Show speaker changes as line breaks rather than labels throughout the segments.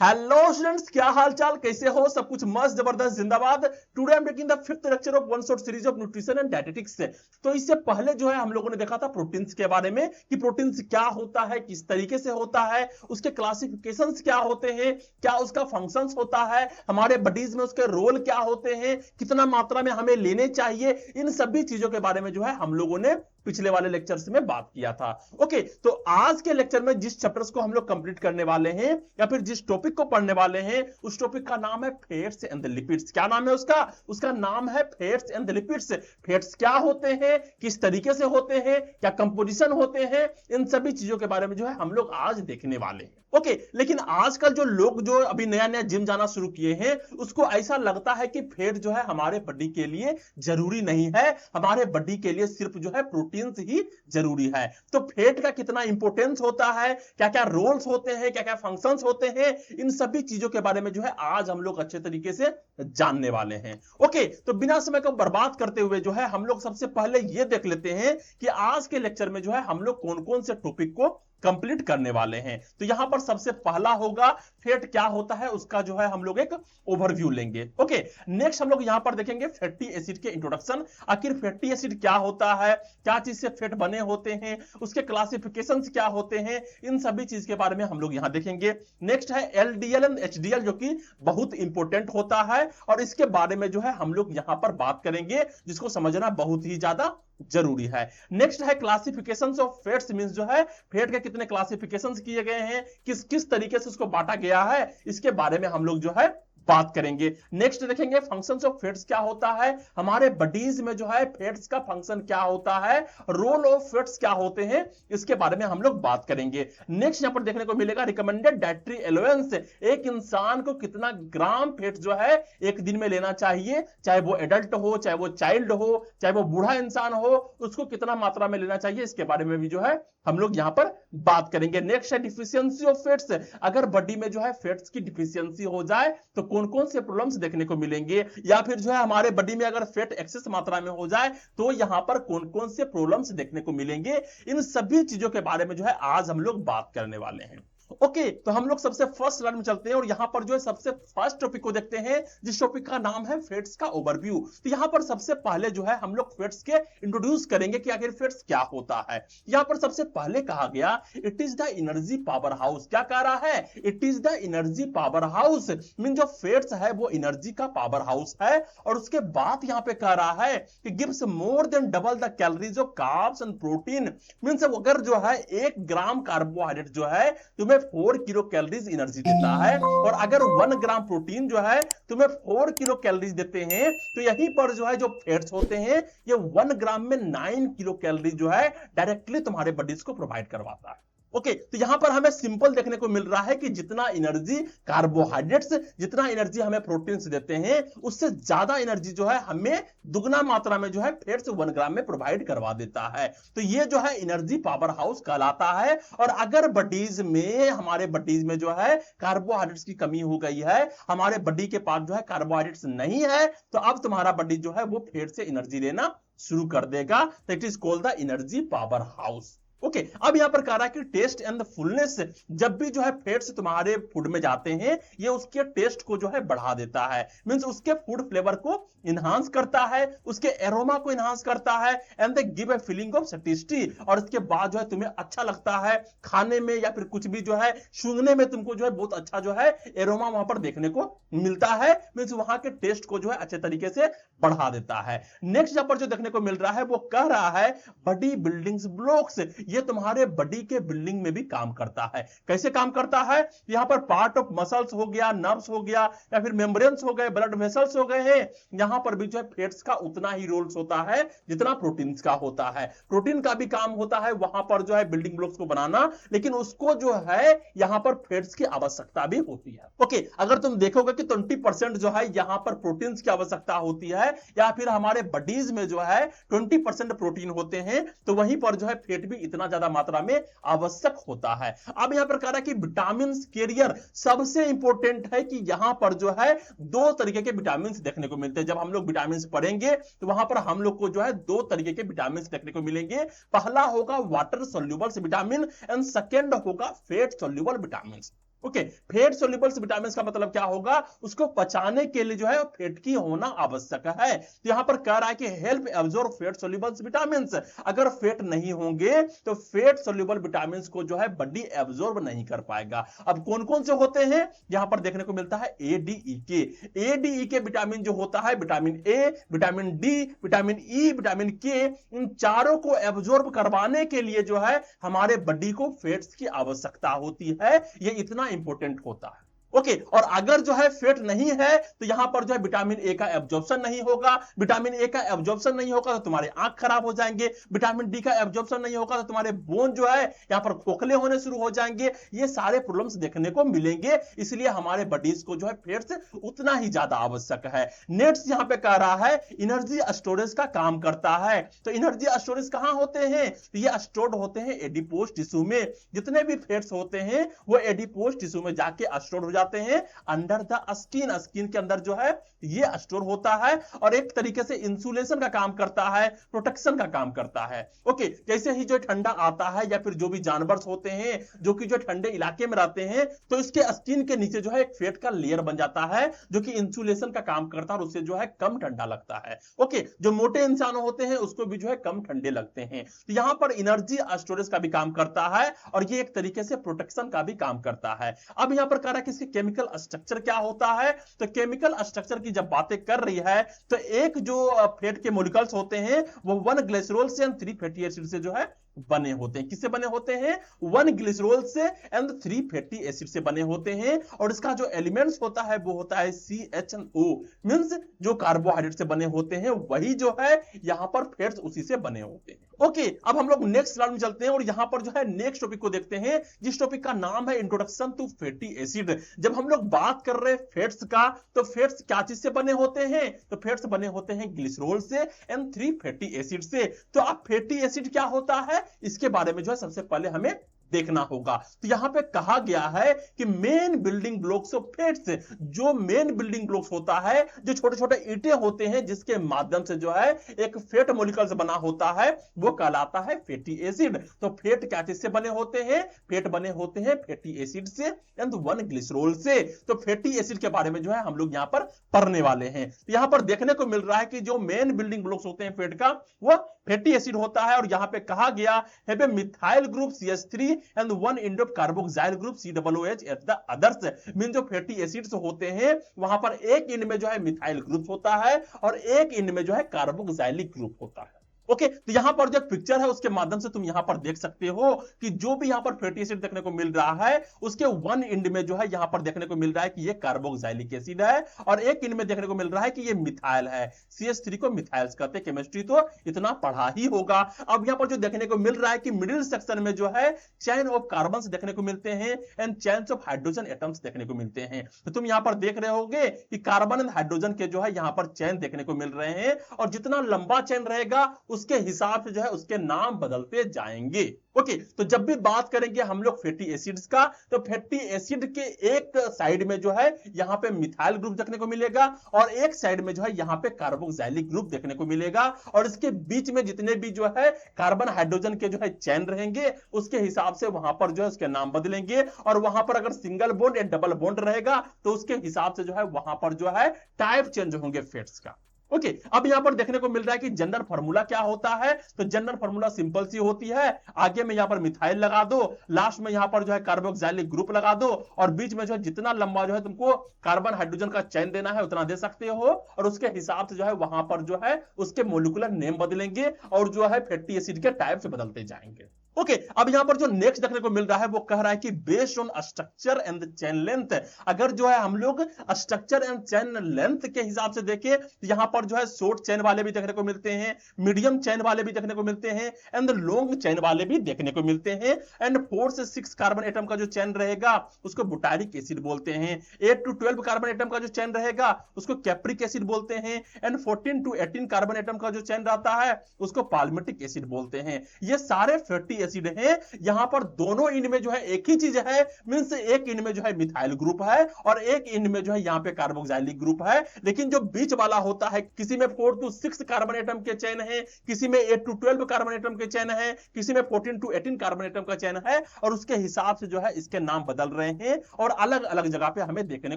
Hello students, क्या हाल चाल, कैसे हो? सब कुछ मस्त जबरदस्त जिंदाबाद। Today I am taking the fifth lecture of one shot series of nutrition and dietetics. तो इससे पहले जो है हम लोगों ने देखा था प्रोटीन्स के बारे में कि प्रोटीन्स क्या होता है, किस तरीके से होता है, उसके क्लासिफिकेशंस क्या होते हैं, क्या उसका फंक्शंस होता है, हमारे बॉडीज में उसके रोल क्या होते हैं, कितना मात्रा में हमें लेने चाहिए। इन सभी चीजों के बारे में जो है हम लोगों ने पिछले वाले लेक्चर्स में बात किया था। ओके, तो आज के लेक्चर में जिस चैप्टर्स को हम लोग कंप्लीट करने वाले हैं या फिर जिस टॉपिक को पढ़ने वाले हैं उस टॉपिक का नाम है फैट्स एंड लिपिड्स। क्या नाम है उसका? उसका नाम है फैट्स एंड लिपिड्स। फैट्स क्या होते हैं, किस तरीके से होते हैं, क्या कंपोजिशन होते हैं, इन सभी चीजों के बारे में जो है हम लोग आज देखने वाले हैं। ओके, लेकिन आजकल जो लोग जो अभी नया नया जिम जाना शुरू किए हैं उसको ऐसा लगता है कि फैट जो है हमारे बॉडी के लिए जरूरी नहीं है, हमारे बॉडी के लिए सिर्फ जो है प्रोटीन ही जरूरी है। तो फैट का कितना इंपॉर्टेंस होता है, क्या क्या रोल्स होते हैं, क्या क्या फंक्शंस होते हैं, इन सभी चीजों के बारे में जो है आज हम लोग अच्छे तरीके से जानने वाले हैं। ओके, तो बिना समय को बर्बाद करते हुए जो है हम लोग सबसे पहले यह देख लेते हैं कि आज के लेक्चर में जो है हम लोग कौन कौन से टॉपिक को कंप्लीट करने वाले हैं। तो यहां पर सबसे पहला होगा फैट क्या होता है, उसका जो है हम लोग एक ओवरव्यू लेंगे। ओके, नेक्स्ट हम लोग यहां पर देखेंगे फैटी एसिड के इंट्रोडक्शन। आखिर फैटी एसिड क्या होता है, क्या चीज से फैट बने होते हैं, उसके क्लासिफिकेशंस क्या होते हैं, इन सभी चीज के बारे में हम लोग यहां देखेंगे। नेक्स्ट है एलडीएल एंड एचडीएल जो कि बहुत इंपॉर्टेंट होता है और इसके बारे में जो है हम लोग यहां पर बात करेंगे, जिसको समझना बहुत ही ज्यादा जरूरी है। नेक्स्ट है क्लासिफिकेशंस ऑफ फैट्स, मींस जो है फैट के कितने क्लासिफिकेशंस किए गए हैं, किस किस तरीके से उसको बांटा गया है, इसके बारे में हम लोग जो है बात करेंगे। नेक्स्ट देखेंगे फंक्शंस ऑफ फैट्स क्या होता है, हमारे बॉडीज में जो है फैट्स का फंक्शन क्या होता है, रोल ऑफ फैट्स क्या होते हैं, इसके बारे में हम लोग बात करेंगे। नेक्स्ट यहां पर देखने को मिलेगा रिकमेंडेड डाइटरी एलोवेंस, एक इंसान को कितना ग्राम फैट जो है एक दिन में लेना चाहिए, चाहे वो एडल्ट हो, चाहे वो चाइल्ड हो, चाहे वो बूढ़ा इंसान हो, उसको कितना मात्रा में लेना चाहिए, इसके बारे में भी जो है हम लोग यहां पर बात करेंगे। नेक्स्ट है डिफिशियंसी ऑफ फैट्स, अगर बॉडी में जो है फैट्स की डिफिशियंसी हो जाए तो कौन कौन से प्रॉब्लम्स देखने को मिलेंगे, या फिर जो है हमारे बॉडी में अगर फैट एक्सेस मात्रा में हो जाए तो यहां पर कौन कौन से प्रॉब्लम्स देखने को मिलेंगे। इन सभी चीजों के बारे में जो है आज हम लोग बात करने वाले हैं। ओके, तो हम लोग सबसे फर्स्ट स्लाइड में चलते हैं और यहां पर जो है सबसे फर्स्ट टॉपिक को देखते हैं, जिस टॉपिक का नाम है फैट्स का ओवरव्यू। तो यहां पर सबसे पहले जो है हम लोग फैट्स के इंट्रोड्यूस करेंगे कि आखिर फैट्स क्या होता है। यहां पर सबसे पहले कहा गया it is the energy power house. क्या कह रहा है? It is the energy power house, mean जो फैट्स है वो एनर्जी का पावर हाउस है। और उसके बाद यहां पे कह रहा है कि gives more than double the calories of carbs and protein, means अगर जो है 1 ग्राम कार्बोहाइड्रेट जो है तुम्हें 4 किलो कैलोरीज एनर्जी देता है, और अगर 1 ग्राम प्रोटीन जो है तुम्हें 4 किलो कैलोरीज देते हैं, तो यहीं पर जो है जो फैट्स होते हैं ये 1 ग्राम में 9 किलो कैलोरीज जो है डायरेक्टली तुम्हारे बॉडीज को प्रोवाइड करवाता है। ओके, तो यहां पर हमें सिंपल देखने को मिल रहा है कि जितना एनर्जी कार्बोहाइड्रेट्स, जितना एनर्जी हमें प्रोटीन्स देते हैं, उससे ज्यादा एनर्जी जो है हमें दुगना मात्रा में जो है फैट्स 1 ग्राम में प्रोवाइड करवा देता है। तो ये जो है एनर्जी पावर हाउस कहलाता है। और अगर बॉडीज में, हमारे बॉडीज में जो है कार्बोहाइड्रेट्स की कमी हो गई है, हमारे बॉडी के पास जो है कार्बोहाइड्रेट्स नहीं है, तो अब तुम्हारा बॉडी जो है वो फैट से एनर्जी लेना शुरू कर देगा। तो it is called the energy power house. Okay, अब यहां पर कह रहा है कि टेस्ट एंड द फुलनेस, जब भी जो है फैट्स तुम्हारे फूड में जाते हैं ये उसके टेस्ट को जो है बढ़ा देता है, मींस उसके फूड फ्लेवर को इनहांस करता है, उसके एरोमा को इनहांस करता है, and they give a feeling of satisfaction, और इसके बाद जो है तुम्हें अच्छा लगता है खाने में या फिर कुछ भी जो है सूंघने में, तुमको जो है बहुत अच्छा जो है एरोमा वहां पर देखने को मिलता है, मींस वहां के टेस्ट को जो है अच्छे तरीके से बढ़ा देता है। नेक्स्ट यहां पर जो देखने को मिल रहा है वो कह रहा है बॉडी बिल्डिंग ब्लॉक्स, ये तुम्हारे बॉडी के बिल्डिंग में भी काम करता है। कैसे काम करता है? यहां पर पार्ट ऑफ मसल्स हो गया, नर्व्स हो गया, या फिर मेम्ब्रेन्स हो गए, ब्लड वेसल्स हो गए हैं, यहां पर भी जो है फैट्स का उतना ही रोल्स होता है जितना प्रोटीन्स का होता है। प्रोटीन का भी काम होता है वहां पर जो है बिल्डिंग ब्लॉक्स को बनाना, लेकिन उसको जो है यहां पर फैट्स की आवश्यकता भी होती है। ओके, अगर तुम देखोगे कि 20% जो है यहां पर प्रोटीन्स की आवश्यकता होती है, या फिर हमारे बॉडीज में जो है 20% प्रोटीन होते हैं, तो वहीं पर जो है फैट भी इतना ज्यादा मात्रा में आवश्यक होता है। अब यहां पर कह रहा है कि विटामिन कैरियर, सबसे इंपॉर्टेंट है कि यहां पर जो है 2 तरीके के विटामिन देखने को मिलते हैं। जब हम लोग विटामिन पढ़ेंगे तो वहां पर हम लोग को जो है 2 तरीके के विटामिन देखने को मिलेंगे। पहला होगा water soluble vitamin and second होगा fat soluble vitamin. Okay, fat solubles vitamin का मतलब क्या होगा, उसको पचाने के लिए जो है फैट की होना आवश्यक है। तो यहां पर कह रहा है कि help absorb fat solubles vitamin, अगर फैट नहीं होंगे तो फैट सोल्यूबल विटामिन को जो है बॉडी एब्जॉर्ब नहीं कर पाएगा। अब कौन कौन से होते हैं, यहां पर देखने को मिलता है एडीई के विटामिन जो होता है, vitamin A, vitamin D, vitamin E, vitamin के, इन चारों को एब्जॉर्ब करवाने के लिए जो है हमारे बॉडी को फैट्स की आवश्यकता होती है। ये इतना इंपॉर्टेंट होता है। ओके, और अगर जो है फैट नहीं है तो यहां पर जो है विटामिन ए का एब्जॉर्प्शन नहीं होगा। विटामिन ए का एब्जॉर्प्शन नहीं होगा तो तुम्हारे आंख खराब हो जाएंगे। विटामिन डी का एब्जॉर्प्शन नहीं होगा तो तुम्हारे बोन जो है यहां पर खोखले होने शुरू हो जाएंगे। ये सारे प्रॉब्लम्स देखने को मिलेंगे, इसलिए हमारे बॉडीज को जो है फैट्स उतना ही ज्यादा आवश्यक है। नेक्स्ट यहां पे कह रहा है एनर्जी स्टोरेज का काम करता है। तो एनर्जी स्टोरेज कहां होते हैं, तो ये स्टोर्ड होते हैं एडिपोज टिश्यू में। जितने भी फैट्स होते हैं वो एडिपोज टिश्यू में जाके स्टोर हो जाते हैं अंडर द स्किन। स्किन के अंदर जो है ये स्टोर होता है और एक तरीके से इंसुलेशन का काम करता है, प्रोटेक्शन का काम करता है। ओके, जैसे ही जो ठंडा आता है या फिर जो भी जानवर होते हैं जो कि जो ठंडे इलाके में रहते हैं तो इसके स्किन के नीचे जो है एक फैट का लेयर बन जाता है जो कि इंसुलेशन का काम करता है और उससे जो है कम ठंडा लगता है। ओके, जो मोटे इंसान होते हैं उसको भी जो है कम ठंडे लगते हैं। तो यहां पर एनर्जी स्टोरेज का भी काम करता है और ये एक तरीके से प्रोटेक्शन का भी काम करता है। अब यहां पर कह रहा है कि इसके केमिकल स्ट्रक्चर क्या होता है, तो केमिकल स्ट्रक्चर की जब बातें कर रही है तो एक जो फैट के मॉलिक्यूल्स होते हैं वो 1 ग्लिसरॉल से 3 फैटी एसिड से जो है बने होते हैं। किससे बने होते हैं, 1 ग्लिसरॉल से एंड 3 फैटी एसिड से बने होते हैं। और इसका जो एलिमेंट्स होता है वो होता है CHNO, मींस जो कार्बोहाइड्रेट से बने होते हैं वही जो है यहां पर फैट्स उसी से बने होते हैं। ओके, अब हम लोग नेक्स्ट स्लाइड में चलते हैं और यहां पर जो है नेक्स्ट टॉपिक को देखते हैं जिस टॉपिक का नाम है इंट्रोडक्शन टू फैटी एसिड। जब हम लोग बात कर रहे हैं फैट्स का तो फैट्स क्या चीज से बने होते हैं, तो फैट्स बने होते हैं ग्लिसरॉल से एंड 3 फैटी एसिड से। तो अब फैटी एसिड क्या होता है इसके बारे में जो है सबसे पहले हमें देखना होगा। तो यहां पे कहा गया है कि main building blocks of fats, जो मेन बिल्डिंग ब्लॉक्स होता है, जो छोटे छोटे ईंटें होते हैं जिसके माध्यम से जो है एक फैट मॉलिक्यूल्स बना होता है वो कहलाता है फैटी एसिड। तो फैट क्या चीज से बने होते हैं, फैट बने होते हैं फैटी एसिड से एंड 1 ग्लिसरॉल से। तो फैटी एसिड के बारे में जो है हम लोग यहां पर पढ़ने वाले हैं। तो यहां पर देखने को मिल रहा है कि जो मेन बिल्डिंग ब्लॉक्स होते हैं फैट का वो फैटी एसिड होता है। और यहां पे कहा गया है methyl group CH3 and 1 end of carboxyl group COOH at the others। Mean जो फैटी एसिड्स होते हैं वहां पर एक एंड में जो है मिथाइल ग्रुप होता है और एक एंड में जो है कार्बोक्सिलिक ग्रुप होता है। ओके, तो यहां पर जो पिक्चर है उसके माध्यम से तुम यहां पर देख सकते हो कि जो भी यहां पर फैटी एसिड देखने को मिल रहा है उसके 1 एंड में जो है यहां पर देखने को मिल रहा है कि ये कार्बोक्सिलिक एसिड है और एक एंड में देखने को मिल रहा है कि ये मिथाइल है। CH3 को मिथाइल्स कहते हैं, केमिस्ट्री तो इतना पढ़ा ही होगा। अब यहां पर जो देखने को मिल रहा है कि मिडिल सेक्शन में जो है चेन ऑफ कार्बन्स देखने को मिलते हैं and chains of hydrogen atoms देखने को मिलते हैं। तो तुम यहां पर देख रहे होगे कि कार्बन एंड हाइड्रोजन के जो है यहां पर चेन देखने को मिल रहे हैं और जितना लंबा चेन रहेगा उसके हिसाब से जो है उसके नाम बदलते जाएंगे। ओके, तो जब भी बात करेंगे हम लोग फैटी एसिड्स का तो फैटी एसिड के एक साइड में जो है यहां पे मिथाइल ग्रुप देखने को मिलेगा और एक साइड में जो है यहां पे कार्बोक्सिलिक ग्रुप देखने को मिलेगा और इसके बीच में जितने भी जो है कार्बन हाइड्रोजन के जो है चेन रहेंगे उसके हिसाब से वहां पर जो है उसके नाम बदलेंगे। और वहां पर अगर सिंगल बॉन्ड या डबल बॉन्ड रहेगा तो उसके हिसाब से जो है वहां पर जो है टाइप चेंज होंगे फैट्स का। ओके, अब यहां पर देखने को मिल रहा है कि जनरल फार्मूला क्या होता है, तो जनरल फार्मूला सिंपल सी होती है। आगे में यहां पर मिथाइल लगा दो, लास्ट में यहां पर जो है कार्बोक्सिलिक ग्रुप लगा दो और बीच में जो है जितना लंबा जो है तुमको कार्बन हाइड्रोजन का चेन देना है उतना दे सकते हो और उसके हिसाब से जो है वहां पर जो है उसके मॉलिक्यूलर नेम बदलेंगे और जो है फैटी एसिड के टाइप से बदलते जाएंगे। ओके, अब यहां पर जो नेक्स्ट देखने को मिल रहा है वो कह रहा है कि based on structure and chain length, अगर जो है हम लोग स्ट्रक्चर एंड चेन लेंथ के हिसाब से देखें तो यहां पर जो है शॉर्ट चेन वाले भी देखने को मिलते हैं, मीडियम चेन वाले भी देखने को मिलते हैं एंड लॉन्ग चेन वाले भी देखने को मिलते हैं। एंड 4 से 6 कार्बन एटम का जो चेन रहेगा उसको बुटारिक एसिड बोलते हैं। 8 to 12 कार्बन एटम का जो चेन रहेगा उसको कैप्रिक एसिड बोलते हैं एंड 14 to 18 कार्बन एटम का जो चेन रहता है उसको पाल्मिटिक एसिड बोलते हैं। ये सारे फैटी एसिड है, यहां पर दोनों इंड में जो है एक ही चीज है, मींस एक इंड में जो है मिथाइल ग्रुप है और एक इंड में जो है यहां पे कार्बोक्सिलिक ग्रुप है, लेकिन जो बीच वाला होता है किसी में 4 to 6 कार्बन एटम के चेन है, किसी में 8 to 12 कार्बन एटम के चेन है, किसी में 14 to 18 कार्बन एटम का चेन है, और उसके हिसाब से जो है इसके नाम बदल रहे हैं और अलग अलग जगह पे हमें देखने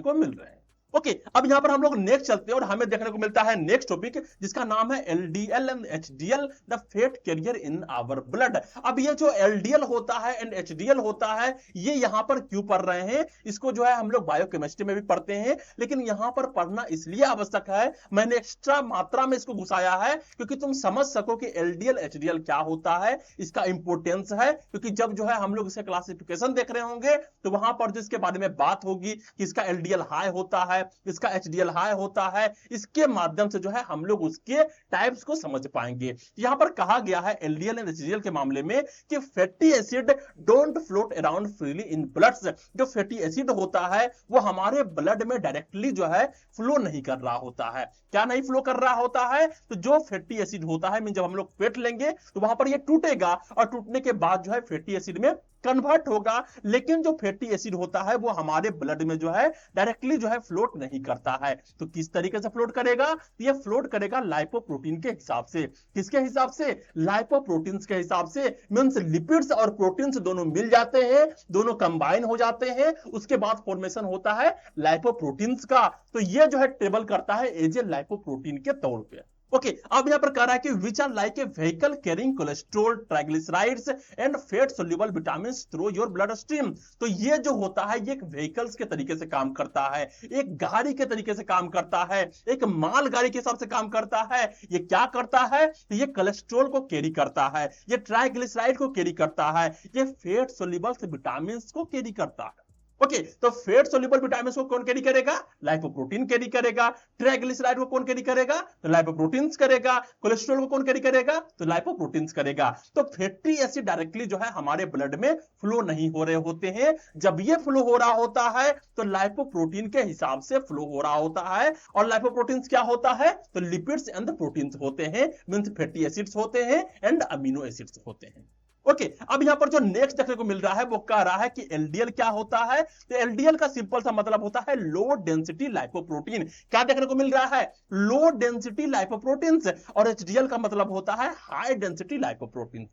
को मिल रहे हैं। ओके, अब यहां पर हम लोग नेक्स्ट चलते हैं और हमें देखने को मिलता है नेक्स्ट टॉपिक जिसका नाम है LDL and HDL, the fat carrier in our blood. अब ये जो एलडीएल होता है एंड एचडीएल होता है, ये यहां पर क्यों पढ़ रहे हैं, इसको जो है हम लोग बायोकेमिस्ट्री में भी पढ़ते हैं, लेकिन यहां पर पढ़ना इसलिए आवश्यक है, मैंने एक्स्ट्रा मात्रा में इसको घुसाया है क्योंकि तुम समझ सको कि एलडीएल एचडीएल क्या होता है, इसका इंपोर्टेंस है, क्योंकि जब जो है हम लोग इसका क्लासिफिकेशन देख रहे होंगे तो वहां पर जिसके बारे में बात होगी कि इसका एलडीएल हाई होता है, इसका एचडीएल हाई होता है, इसके माध्यम से जो है हम लोग उसके टाइप्स को समझ पाएंगे। यहां पर कहा गया है एलडीएल एंड एचडीएल के मामले में कि fatty acid don't float around freely in bloods. जो फैटी एसिड होता है वो हमारे ब्लड में डायरेक्टली जो है फ्लो नहीं कर रहा होता है। क्या नहीं फ्लो कर रहा होता है, तो जो फैटी एसिड होता है, जब हम लोग फेट लेंगे तो वहां पर ये टूटेगा और टूटने के बाद जो है फैटी एसिड में कन्वर्ट होगा, लेकिन जो फैटी एसिड होता है वो हमारे ब्लड में जो है डायरेक्टली जो है फ्लोट नहीं करता है। तो किस तरीके से फ्लोट करेगा, ये फ्लोट करेगा लाइपोप्रोटीन के हिसाब से। किसके हिसाब से, लाइपोप्रोटीन्स के हिसाब से, मींस लिपिड्स और प्रोटीन्स दोनों मिल जाते हैं, दोनों कंबाइन हो जाते हैं, उसके बाद फॉर्मेशन होता है लाइपोप्रोटीन्स का। तो ये जो है टेबल करता है एज ए लाइपोप्रोटीन के तौर पे। ओके, अब यहां पर कह रहा है कि which are like a vehicle carrying cholesterol, triglycerides and fat soluble vitamin through your blood stream. तो ये जो होता है ये एक व्हीकल्स के तरीके से काम करता है, एक गाड़ी के तरीके से काम करता है, एक माल गाड़ी के हिसाब से काम करता है। ये क्या करता है, ये कोलेस्ट्रॉल को कैरी करता है, ये ट्राइग्लिसराइड को कैरी करता है, ये फैट सोल्यूबल विटामिन को कैरी करता है। ओके, तो फैट सोल्यूबल विटामिन को कौन कैरी करेगा, लाइपोप्रोटीन कैरी करेगा। ट्राइग्लिसराइड को कौन कैरी करेगा, तो लाइपोप्रोटीन्स करेगा। कोलेस्ट्रॉल को कौन कैरी करेगा, तो लाइपोप्रोटीन्स करेगा। तो फैटी एसिड डायरेक्टली जो है हमारे ब्लड में फ्लो नहीं हो रहे होते हैं। जब ये फ्लो हो रहा होता है तो लाइपोप्रोटीन के हिसाब से फ्लो हो रहा होता है। और लाइपोप्रोटीन्स क्या होता है, तो लिपिड्स एंड प्रोटीन्स होते हैं, मींस फैटी एसिड्स होते हैं एंड अमीनो एसिड्स होते हैं। ओके, अब यहां पर जो नेक्स्ट देखने को मिल रहा है वो कह रहा है कि एलडीएल क्या होता है। तो एलडीएल का सिंपल सा मतलब होता है लो डेंसिटी लाइपोप्रोटीन। क्या देखने को मिल रहा है, लो डेंसिटी लाइपोप्रोटीन्स। और एचडीएल का मतलब होता है हाई डेंसिटी लाइपोप्रोटीन।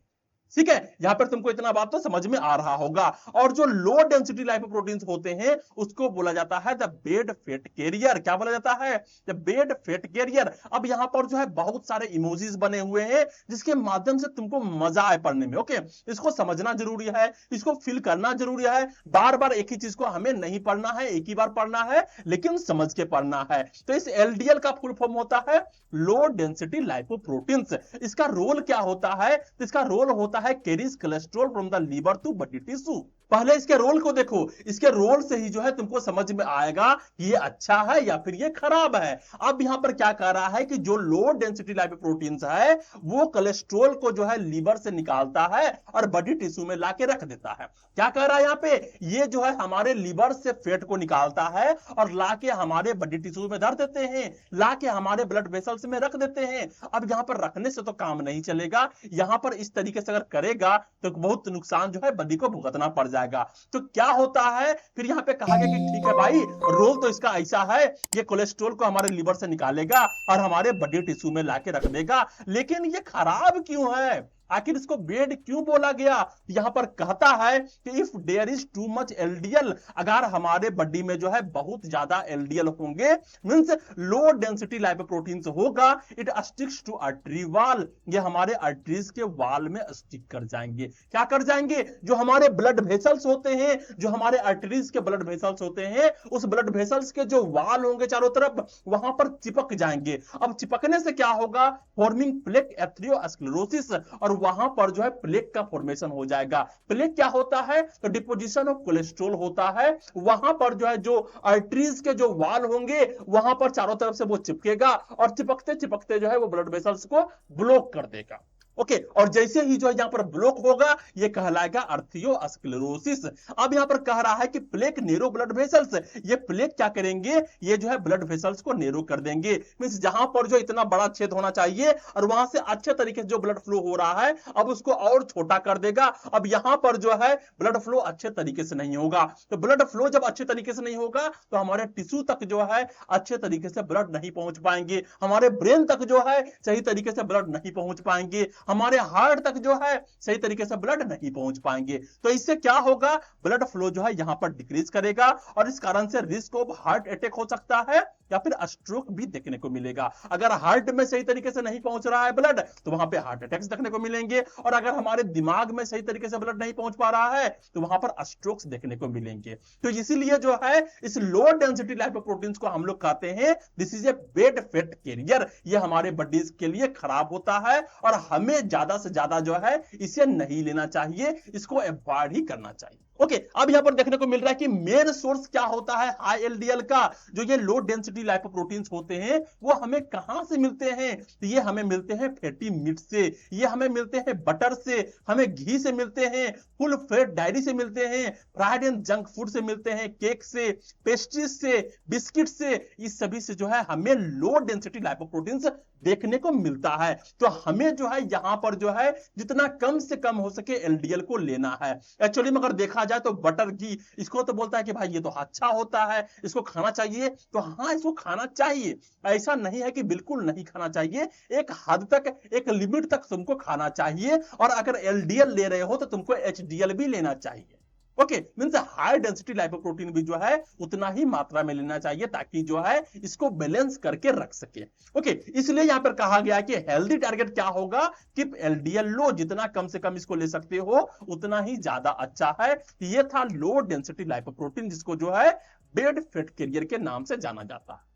ठीक है, यहां पर तुमको इतना बात तो समझ में आ रहा होगा। और जो लो डेंसिटी लाइपोप्रोटीन्स होते हैं उसको बोला जाता है द बेड फैट कैरियर। क्या बोला जाता है, द बेड फैट कैरियर। अब यहां पर जो है बहुत सारे इमोजीज बने हुए हैं जिसके माध्यम से तुमको मजा आए पढ़ने में। ओके, इसको समझना जरूरी है, इसको फील करना जरूरी है। बार बार एक ही चीज को हमें नहीं पढ़ना है, एक ही बार पढ़ना है, लेकिन समझ के पढ़ना है। तो इस एलडीएल का फुल फॉर्म होता है लो डेंसिटी लाइपोप्रोटीन्स। इसका रोल क्या होता है, तो इसका रोल होता है carries cholesterol from the liver to body tissue. पहले इसके रोल को देखो, इसके रोल से ही जो है तुमको समझ में आएगा कि ये अच्छा है या फिर ये खराब है। अब यहां पर क्या कह रहा है कि जो लो डेंसिटी लाइपोप्रोटीन्स है वो कोलेस्ट्रॉल को जो है लीवर से निकालता है और बॉडी टिश्यू में लाके रख देता है। क्या कह रहा है यहां पे, ये जो है हमारे लीवर से फैट को निकालता है और लाके हमारे बॉडी टिश्यू में धर देते हैं, लाके हमारे ब्लड वेसल्स में रख देते हैं। अब यहां पर रखने से तो काम नहीं चलेगा, यहां पर इस तरीके से अगर करेगा तो बहुत नुकसान जो है बॉडी को भुगतना पड़ जाएगा। तो क्या होता है, फिर यहां पे कहा गया कि ठीक है भाई, रोल तो इसका ऐसा है, ये कोलेस्ट्रॉल को हमारे लीवर से निकालेगा और हमारे बॉडी टिश्यू में लाके रख देगा। लेकिन ये खराब क्यों है, आखिर इसको बेड क्यों बोला गया। यहां पर कहता है कि if there is too much LDL, अगर हमारे बॉडी में जो है बहुत ज्यादा एलडीएल होंगे, मींस लो डेंसिटी लाइपोप्रोटीन्स होगा, it sticks to artery wall, ये हमारे आर्टरीज के वॉल में स्टिक कर जाएंगे। क्या कर जाएंगे, जो हमारे ब्लड वेसल्स होते हैं, जो हमारे आर्टरीज के ब्लड वेसल्स होते हैं, उस ब्लड वेसल्स के जो वॉल होंगे चारों तरफ, वहां पर चिपक जाएंगे। अब चिपकने से क्या होगा, फॉर्मिंग प्लेक एथेरोस्क्लेरोसिस, और वहां पर जो है प्लेक का फॉर्मेशन हो जाएगा। प्लेक क्या होता है, तो डिपोजिशन ऑफ कोलेस्ट्रॉल होता है। वहां पर जो है जो आर्टरीज के जो वॉल होंगे वहां पर चारों तरफ से वो चिपकेगा और चिपकते चिपकते जो है वो ब्लड वेसल्स को ब्लॉक कर देगा। ओके, और जैसे ही जो है यहां पर ब्लॉक होगा ये कहलाएगा आर्थियोस्क्लेरोसिस। अब यहां पर कह रहा है कि प्लेक नेरो ब्लड वेसल्स, ये प्लेक क्या करेंगे, ये जो है ब्लड वेसल्स को नेरो कर देंगे। मींस जहां पर जो इतना बड़ा छेद होना चाहिए और वहां से अच्छे तरीके से जो ब्लड फ्लो हो रहा है अब उसको और छोटा कर देगा। अब यहां पर जो है ब्लड फ्लो अच्छे तरीके से नहीं होगा। तो ब्लड फ्लो जब अच्छे तरीके से नहीं होगा तो हमारे टिश्यू तक जो है अच्छे तरीके से ब्लड नहीं पहुंच पाएंगे, हमारे ब्रेन तक जो है सही तरीके से ब्लड नहीं पहुंच पाएंगे, हमारे हार्ट तक जो है सही तरीके से ब्लड नहीं पहुंच पाएंगे। तो इससे क्या होगा, ब्लड फ्लो जो है यहां पर डिक्रीज करेगा और इस कारण से रिस्क ऑफ हार्ट अटैक हो सकता है या फिर स्ट्रोक भी देखने को मिलेगा। अगर हार्ट में सही तरीके से नहीं पहुंच रहा है ब्लड तो वहां पे हार्ट अटैक्स देखने को मिलेंगे, और अगर हमारे दिमाग में सही तरीके से ब्लड नहीं पहुंच पा रहा है तो वहां पर स्ट्रोक्स देखने को मिलेंगे। तो इसीलिए जो है इस लो डेंसिटी लाइपोप्रोटीन्स को हम लोग कहते हैं this is a bad fat carrier. ये हमारे बॉडीज के लिए खराब होता है और हमें ज्यादा से ज्यादा जो है इसे नहीं लेना चाहिए, इसको अवॉइड ही करना चाहिए। ओके, अब यहां पर देखने को मिल रहा है कि मेन सोर्स क्या होता है हाई एलडीएल का। जो ये लो डेंसिटी लाइपोप्रोटीन्स होते हैं वो हमें कहां से मिलते हैं, तो ये हमें मिलते हैं फैटी मीट से, ये हमें मिलते हैं बटर से, हमें घी से मिलते हैं, फुल फैट डायरी से मिलते हैं, फ्राइड एंड जंक फूड से मिलते हैं, केक से, पेस्ट्रीज से, बिस्किट से, इस सभी से जो है हमें लो डेंसिटी लाइपोप्रोटीन्स देखने को मिलता है। तो हमें जो है यहां पर जो है जितना कम से कम हो सके एलडीएल को लेना है। एक्चुअली में अगर देखा जाए तो बटर घी इसको तो बोलता है कि भाई ये तो अच्छा होता है, इसको खाना चाहिए, तो हाँ इसको खाना चाहिए, ऐसा नहीं है कि बिल्कुल नहीं खाना चाहिए, एक हद तक एक लिमिट तक तुमको खाना चाहिए, और अगर एलडीएल ले रहे हो तो तुमको एचडीएल भी लेना चाहिए। Okay, means high density lipoprotein भी जो है उतना ही मात्रा में लेना चाहिए ताकि जो है इसको बैलेंस करके रख सके। ओके, इसलिए यहां पर कहा गया कि हेल्दी टारगेट क्या होगा कि एलडीएल लो, जितना कम से कम इसको ले सकते हो उतना ही ज्यादा अच्छा है। ये था लो डेंसिटी लाइपोप्रोटीन जिसको जो है बैड फैट कैरियर के नाम से जाना जाता है।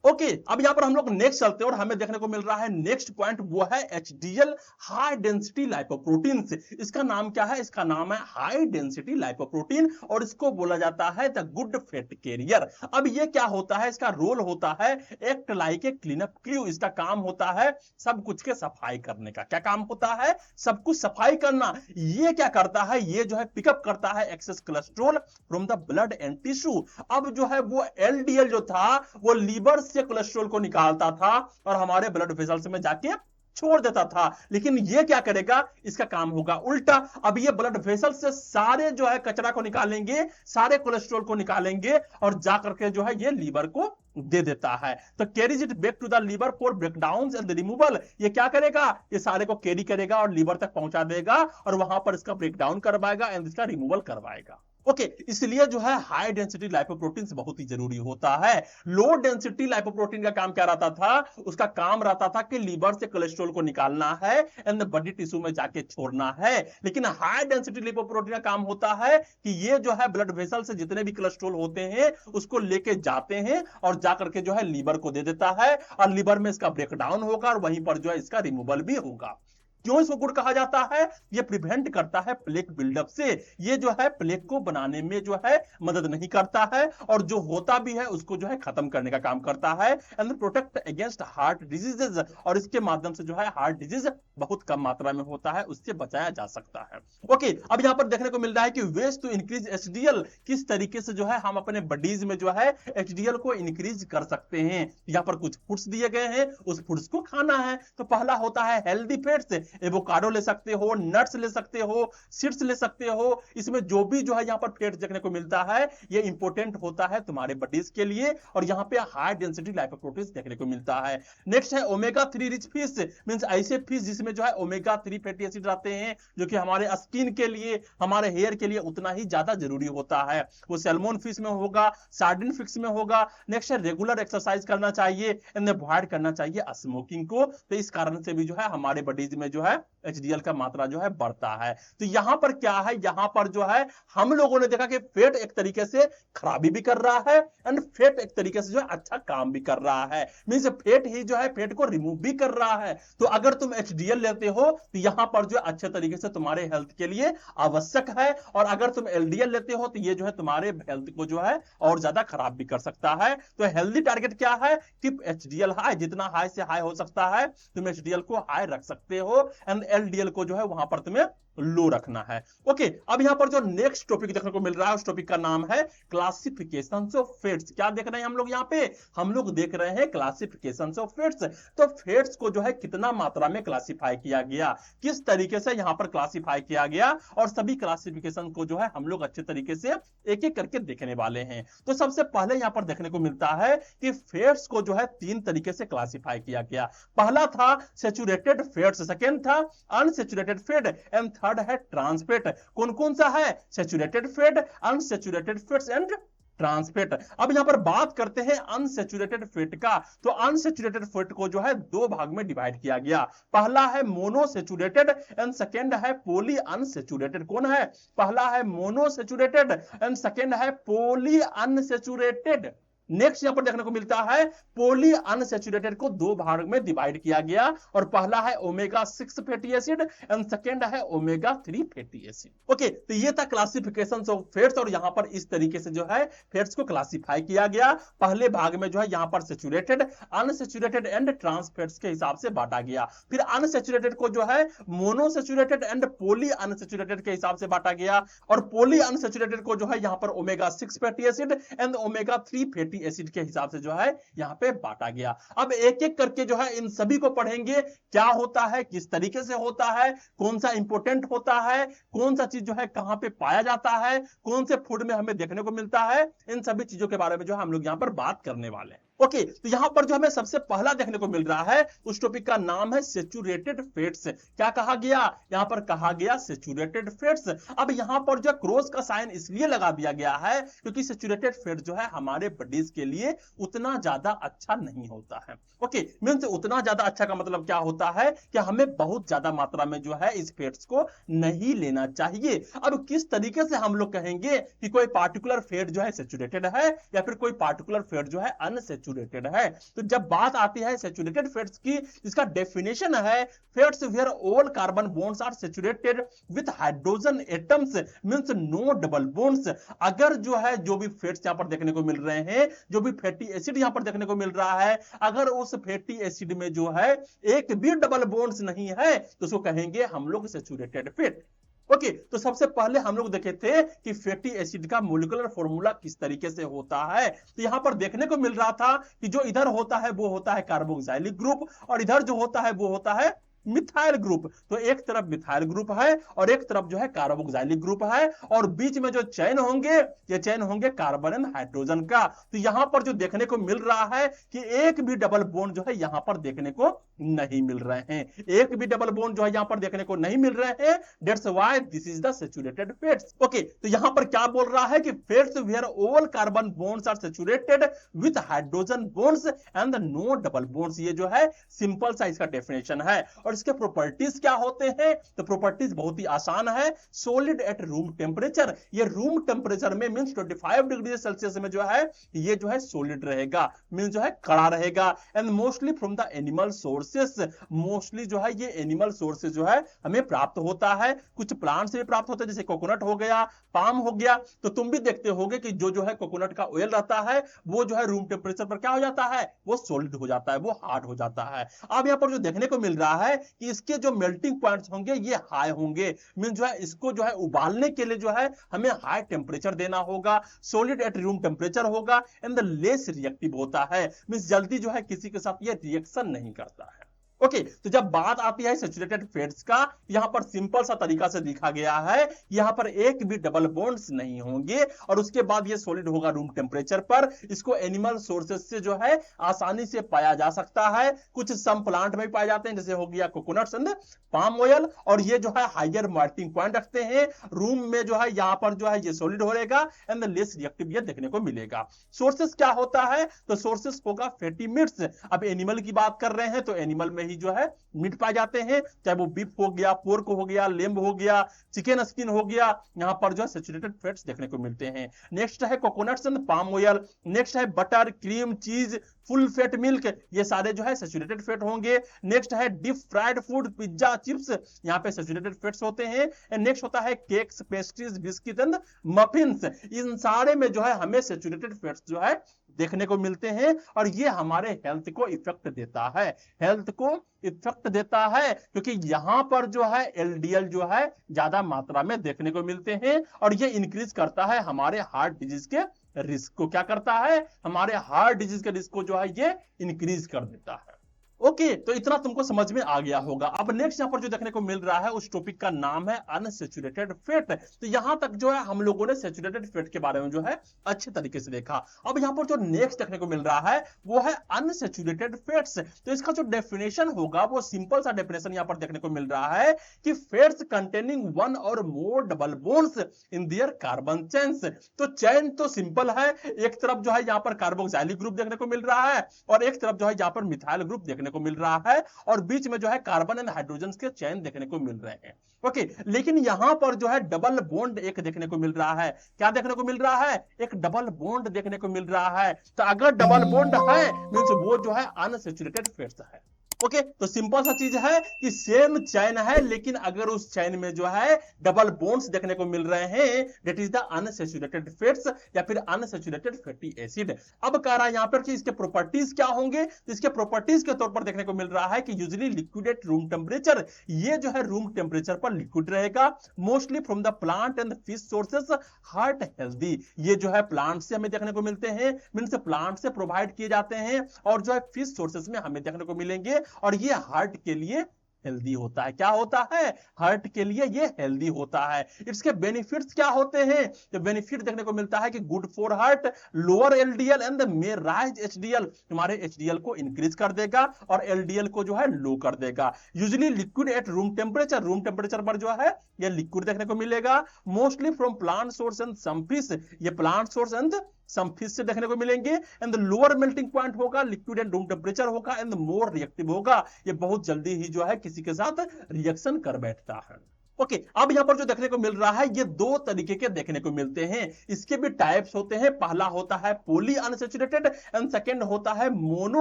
ओके, अब यहां पर हम लोग नेक्स्ट चलते हैं और हमें देखने को मिल रहा है नेक्स्ट पॉइंट, वो है एचडीएल हाई डेंसिटी लाइपोप्रोटीन। इसका नाम क्या है, इसका नाम है हाई डेंसिटी लाइपोप्रोटीन और इसको बोला जाता है द गुड फैट कैरियर। अब ये क्या होता है, इसका रोल होता है act like a cleanup crew. इसका काम होता है सब कुछ के सफाई करने का। क्या काम होता है, सब कुछ सफाई करना। ये क्या करता है, ये जो है पिकअप करता है excess cholesterol from the blood and tissue. अब जो है वो एलडीएल जो था वो लीवर से कोलेस्ट्रॉल को निकालता था और हमारे ब्लड वेसल्स में जाके छोड़ देता था, लेकिन ये क्या करेगा, इसका काम होगा उल्टा। अब ये ब्लड वेसल से सारे जो है कचरा को निकालेंगे, सारे कोलेस्ट्रॉल को निकालेंगे और जाकर के जो है ये लीवर को दे देता है। तो carries it back to the liver for breakdown and the removal. ये क्या करेगा, ये सारे को कैरी करेगा और लीवर तक पहुंचा देगा और वहां पर इसका ब्रेकडाउन करवाएगा एंड इसका रिमूवल करवाएगा। ओके, इसलिए जो है हाई डेंसिटी लाइपोप्रोटीन बहुत ही जरूरी होता है। लो डेंसिटी लाइपोप्रोटीन का काम क्या रहता था, उसका काम रहता था कि लीवर से कोलेस्ट्रॉल को निकालना है एंड बॉडी टिश्यू में जाके छोड़ना है। लेकिन हाई डेंसिटी लाइपोप्रोटीन का काम होता है कि ये जो है ब्लड वेसल से जितने भी कोलेस्ट्रॉल होते हैं उसको लेके जाते हैं और जाकर के जो है लीवर को दे देता है और लीवर में इसका ब्रेकडाउन होगा और वहीं पर जो है इसका रिमूवल भी होगा। क्यों इसको गुड कहा जाता है, ये प्रिवेंट करता है प्लेक बिल्डअप से। ये जो है प्लेक को बनाने में जो है मदद नहीं करता है और जो होता भी है उसको जो है खत्म करने का काम करता है and protect against heart diseases. और इसके माध्यम से जो है हार्ट डिजीज बहुत कम मात्रा में होता है, उससे बचाया जा सकता है। ओके, अब यहां पर देखने को मिल रहा है कि वेज टू इंक्रीज एचडीएल, किस तरीके से जो है हम अपने बॉडीज में जो है एचडीएल को इंक्रीज कर सकते हैं। यहां पर कुछ फूड्स दिए गए हैं, उस फूड्स को खाना है। तो पहला होता है हेल्दी फैट्स, एवोकाडो ले सकते हो, नट्स ले सकते हो, सीड्स ले सकते हो। इसमें जो भी जो है यहाँ पर फैट देखने को मिलता है ये इंपॉर्टेंट होता है तुम्हारे बॉडीज के लिए और यहाँ पे हाई डेंसिटी लाइपोप्रोटीन देखने को मिलता है। नेक्स्ट है ओमेगा 3 रिच फिश, मींस ऐसे फिश जिसमें जो है ओमेगा 3 फैटी एसिड रहते हैं जो कि हमारे स्किन के लिए, हमारे हेयर के लिए उतना ही ज्यादा जरूरी होता है। वो सैल्मन फिश में होगा, सार्डिन फिश में होगा। नेक्स्ट है रेगुलर एक्सरसाइज करना चाहिए एंड अवॉइड करना चाहिए स्मोकिंग को। तो इस कारण से भी जो है हमारे बॉडीज में जो है एचडीएल का मात्रा जो है बढ़ता है। तो यहां पर क्या है, यहां पर जो है हम लोगों ने देखा कि फैट एक तरीके से खराबी भी कर रहा है एंड फैट एक तरीके से जो है अच्छा काम भी कर रहा है। मींस फैट ही जो है फैट को रिमूव भी कर रहा है। तो अगर तुम एचडीएल लेते हो तो यहां पर जो अच्छे तरीके से तुम्हारे हेल्थ के लिए आवश्यक है, और अगर तुम एलडीएल लेते हो तो ये जो है तुम्हारे हेल्थ को जो है और ज्यादा खराब भी कर सकता है। तो हेल्दी टारगेट क्या है कि एचडीएल हाई, जितना हाई से हाई हो सकता है तुम एचडीएल को हाई रख सकते हो एंड एलडीएल को जो है वहां पर तुम्हें लो रखना है। ओके, अब यहां पर जो नेक्स्ट टॉपिक देखने को मिल रहा है उस टॉपिक का नाम है क्लासिफिकेशन ऑफ फेट्स। क्या देख रहे हैं हम लोग यहाँ पे? हम लोग देख रहे हैं क्लासिफिकेशन ऑफ फेट्स। तो फेट्स को जो है कितना मात्रा में क्लासिफाई किया गया, किस तरीके से यहां पर क्लासिफाई किया गया, और सभी क्लासिफिकेशन को जो है हम लोग अच्छे तरीके से एक एक करके देखने वाले हैं। तो सबसे पहले यहां पर देखने को मिलता है कि फेट्स को जो है तीन तरीके से क्लासिफाई किया गया। पहला था सैचुरेटेड फेट्स, सेकेंड था अनसैचुरेटेड फेट, एंड थर्ड है ट्रांसफेट। कौन कौन सा है? Saturated fat, unsaturated fats and trans fat. अब यहां पर बात करते हैं अनसैचुरेटेड फेट का। तो अनसैचुरेटेड फेट को जो है दो भाग में डिवाइड किया गया। पहला है मोनोसैचुरेटेड एंड सेकेंड है पॉली अनसैचुरेटेड। कौन है? पहला है मोनोसैचुरेटेड एंड सेकेंड है पॉली अनसैचुरेटेड। नेक्स्ट यहां पर देखने को मिलता है पॉली अनसैचुरेटेड को दो भाग में डिवाइड किया गया, और पहला है omega 6 fatty acid and second है ओमेगा 3 फैटी एसिड। ओके, तो ये था क्लासिफिकेशन ऑफ फेट्स, और यहां पर इस तरीके से जो है फेट्स को क्लासिफाई किया गया। पहले भाग में जो है यहां पर saturated, unsaturated and trans fats के हिसाब से बांटा गया। फिर अनसैचुरेटेड को जो है मोनोसैचुरेटेड एंड पॉली अनसैचुरेटेड के हिसाब से बांटा गया, और पॉली अनसैचुरेटेड को जो है यहां पर omega 6 fatty acid and omega 3 fatty acid के हिसाब से जो है यहां पे बांटा गया। अब एक एक करके जो है इन सभी को पढ़ेंगे, क्या होता है, किस तरीके से होता है, कौन सा इंपॉर्टेंट होता है, कौन सा चीज जो है कहां पे पाया जाता है, कौन से फूड में हमें देखने को मिलता है, इन सभी चीजों के बारे में जो है हम लोग यहां पर बात करने वाले हैं। ओके, तो यहां पर जो हमें सबसे पहला देखने को मिल रहा है उस टॉपिक का नाम है सैचुरेटेड फैट्स। क्या कहा गया? यहां पर कहा गया सैचुरेटेड फैट्स। अब यहां पर जो क्रॉस का साइन इसलिए लगा दिया गया है क्योंकि सैचुरेटेड फैट जो है हमारे बॉडीज के लिए उतना ज्यादा अच्छा नहीं होता है। ओके, मींस उतना ज्यादा अच्छा का मतलब क्या होता है कि हमें बहुत ज्यादा मात्रा में जो है इस फैट्स को नहीं लेना चाहिए। अब किस तरीके से हम लोग कहेंगे कि कोई पार्टिकुलर फैट जो है सैचुरेटेड है या फिर कोई पार्टिकुलर फैट जो है अनसैचुरेटेड है? तो जब बात आती है सैचुरेटेड फैट्स की, इसका डेफिनेशन है fats where all carbon bonds are saturated with hydrogen atoms, means no double bonds. अगर जो है जो भी फैट्स यहां पर देखने को मिल रहे हैं, जो भी फैटी एसिड यहां पर देखने को मिल रहा है, अगर उस फैटी एसिड में जो है एक भी डबल बॉन्ड्स नहीं है तो उसको कहेंगे हम लोग सैचुरेटेड फैट। ओके, तो सबसे पहले हम लोग देखे थे कि फैटी एसिड का मॉलिक्यूलर फॉर्मूला किस तरीके से होता है। तो यहां पर देखने को मिल रहा था कि जो इधर होता है वो होता है कार्बोक्सिलिक ग्रुप, और इधर जो होता है वो होता है मिथाइल ग्रुप। तो एक तरफ मिथाइल ग्रुप है और एक तरफ जो है कार्बोक्सिलिक ग्रुप है, और बीच में जो चेन होंगे ये चेन होंगे कार्बन एंड हाइड्रोजन का। तो यहां पर जो देखने को मिल रहा है कि एक भी डबल बॉन्ड जो है यहां पर देखने को नहीं मिल रहे हैं, एक भी डबल बॉन्ड जो है यहां पर देखने को नहीं मिल रहे हैं। That's why this is the saturated fats. Okay, तो यहां पर क्या बोल रहा है कि fats where all carbon bonds are saturated with hydrogen bonds and no double bonds. ये जो है सिंपल सा इसका डेफिनेशन है। और इसके प्रॉपर्टीज क्या होते हैं? तो प्रॉपर्टीज बहुत ही आसान है। सॉलिड एट रूम टेम्परेचर, ये रूम टेम्परेचर में मींस 25 डिग्री सेल्सियस में जो है ये जो है सॉलिड रहेगा, मींस जो है खड़ा रहेगा। And mostly from the animal sources, mostly जो है ये एनिमल सोर्सेस जो है हमें प्राप्त होता है। कुछ प्लांट से भी प्राप्त होता है, जैसे कोकोनट हो गया, पाम हो गया। तो तुम भी देखते होगे कि जो है कोकोनट का ऑयल रहता है वो जो है रूम टेम्परेचर पर क्या हो जाता है, वो सॉलिड हो जाता है, वो हार्ड हो जाता है। अब यहां पर जो देखने को मिल रहा है कि इसके जो मेल्टिंग पॉइंट्स होंगे ये हाई होंगे, मीन जो है इसको जो है उबालने के लिए जो है हमें हाई टेम्परेचर देना होगा, सॉलिड एट रूम टेम्परेचर होगा, एंड द लेस रिएक्टिव होता है, मीन जल्दी जो है किसी के साथ ये रिएक्शन नहीं करता है। ओके, तो जब बात आती है सैचुरेटेड फैट्स का, यहां पर सिंपल सा तरीका से लिखा गया है, यहां पर एक भी डबल बॉन्ड्स नहीं होंगे, और उसके बाद ये सॉलिड होगा रूम टेम्परेचर पर। इसको एनिमल सोर्सेज से जो है आसानी से पाया जा सकता है। कुछ सम प्लांट में पाए जाते हैं, जैसे हो गया कोकोनट्स एंड पाम ऑयल, और ये जो है हायर मेल्टिंग पॉइंट रखते हैं। रूम में जो है यहां पर जो है ये सॉलिड हो रहेगा एंड लेस रिएक्टिव ये देखने को मिलेगा। सोर्सेस क्या होता है? तो सोर्सेस होगा फैटी मीट्स। अब एनिमल की बात कर रहे हैं तो एनिमल में ही जो है मीट पाए जाते हैं, चाहे वो बीफ हो गया, पोर्क हो गया, लेम्ब हो गया, चिकन स्किन हो गया, यहां पर जो है सैचुरेटेड फैट्स देखने को मिलते हैं। नेक्स्ट है coconuts and palm oil, next है बटर, क्रीम, चीज, फुल फैट मिल्क, ये सारे जो है सैचुरेटेड फैट होंगे। नेक्स्ट है deep fried food, pizza, chips, यहां पे सैचुरेटेड फैट्स होते हैं। एंड नेक्स्ट होता है cakes, pastries, biscuit and muffins, इन सारे में जो है हमें सैचुरेटेड फैट्स जो है देखने को मिलते हैं और ये हमारे हेल्थ को इफेक्ट देता है, हेल्थ को इफेक्ट देता है, क्योंकि यहां पर जो है एलडीएल जो है ज्यादा मात्रा में देखने को मिलते हैं और ये इंक्रीज करता है हमारे हार्ट डिजीज के रिस्क को। क्या करता है? हमारे हार्ट डिजीज के रिस्क को जो है ये इंक्रीज कर देता है। ओके, तो इतना तुमको समझ में आ गया होगा। अब नेक्स्ट यहां पर जो देखने को मिल रहा है उस टॉपिक का नाम है अनसैचुरेटेड फैट। तो यहां तक जो है हम लोगों ने सैचुरेटेड फैट के बारे में जो है अच्छे तरीके से देखा। अब यहां पर जो नेक्स्ट देखने को मिल रहा है वो है अनसैचुरेटेड फैट्स। तो इसका जो डेफिनेशन होगा वो सिंपल सा डेफिनेशन यहां पर देखने को मिल रहा है कि फैट्स कंटेनिंग वन और more double bonds in their carbon chains. तो चैन तो सिंपल है, एक तरफ जो है यहां पर कार्बोक्सिलिक ग्रुप देखने को मिल रहा है और एक तरफ जो है यहां पर मिथाइल ग्रुप देखने को मिल रहा है और बीच में जो है कार्बन एंड हाइड्रोजन के चेन देखने को मिल रहे हैं। ओके, लेकिन यहां पर जो है डबल बॉन्ड एक देखने को मिल रहा है। क्या देखने को मिल रहा है? एक डबल बॉन्ड देखने को मिल रहा है। तो अगर डबल बॉन्ड है मींस वो जो है अनसैचुरेटेड फैट्स है। ओके, तो सिंपल सा चीज है कि सेम चैन है लेकिन अगर उस चैन में जो है डबल बॉन्ड्स देखने को मिल रहे हैं, that is the unsaturated fats या फिर अनसैचुरेटेड फैटी एसिड। अब कह रहा है यहां पर कि इसके प्रॉपर्टीज क्या होंगे, तो इसके प्रॉपर्टीज के तौर पर देखने को मिल रहा है कि usually liquid at room temperature, ये जो है रूम टेम्परेचर पर लिक्विड रहेगा, mostly from the plant and fish sources, heart healthy. ये जो है प्लांट से हमें देखने को मिलते हैं, मींस प्लांट से प्रोवाइड किए जाते हैं और जो है फिश सोर्सेस में हमें देखने को मिलेंगे और ये हार्ट के लिए हेल्दी होता है। क्या होता है? हार्ट के लिए ये हेल्दी होता है। इसके बेनिफिट्स क्या होते हैं? तो बेनिफिट देखने को मिलता है कि good for heart, lower LDL and may rise HDL, तुम्हारे एचडीएल को इंक्रीज कर देगा और एलडीएल को जो है लो कर देगा। Usually liquid at room temperature, room temperature पर जो है ये लिक्विड देखने को मिलेगा, mostly from plant source and some fish, ये plant source and some fish से देखने को मिलेंगे। And the lower melting point होगा, लिक्विड एंड रूम टेम्परेचर होगा एंड मोर रिएक्टिव होगा, ये बहुत जल्दी ही जो है किसी के साथ रिएक्शन कर बैठता है। ओके, अब यहां पर जो देखने को मिल रहा है ये दो तरीके के देखने को मिलते हैं। इसके भी टाइप्स होते हैं, पहला होता है पॉली अनसैचुरेटेड एंड सेकंड होता है मोनो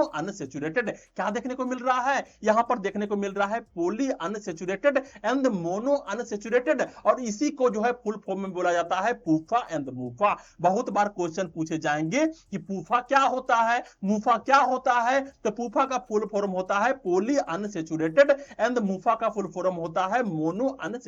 अनसैचुरेटेड। क्या देखने को मिल रहा है? यहां पर देखने को मिल रहा है poly unsaturated and mono unsaturated और इसी को जो है फुल फॉर्म में बोला जाता है पूफा एंड मूफा। बहुत बार क्वेश्चन पूछे जाएंगे कि पूफा क्या होता है, मूफा क्या होता है। तो पूफा का फुल फॉर्म होता है पॉली अनसैचुरेटेड एंड मूफा का फुल फॉर्म होता है मोनो अनसैचुरेटेड।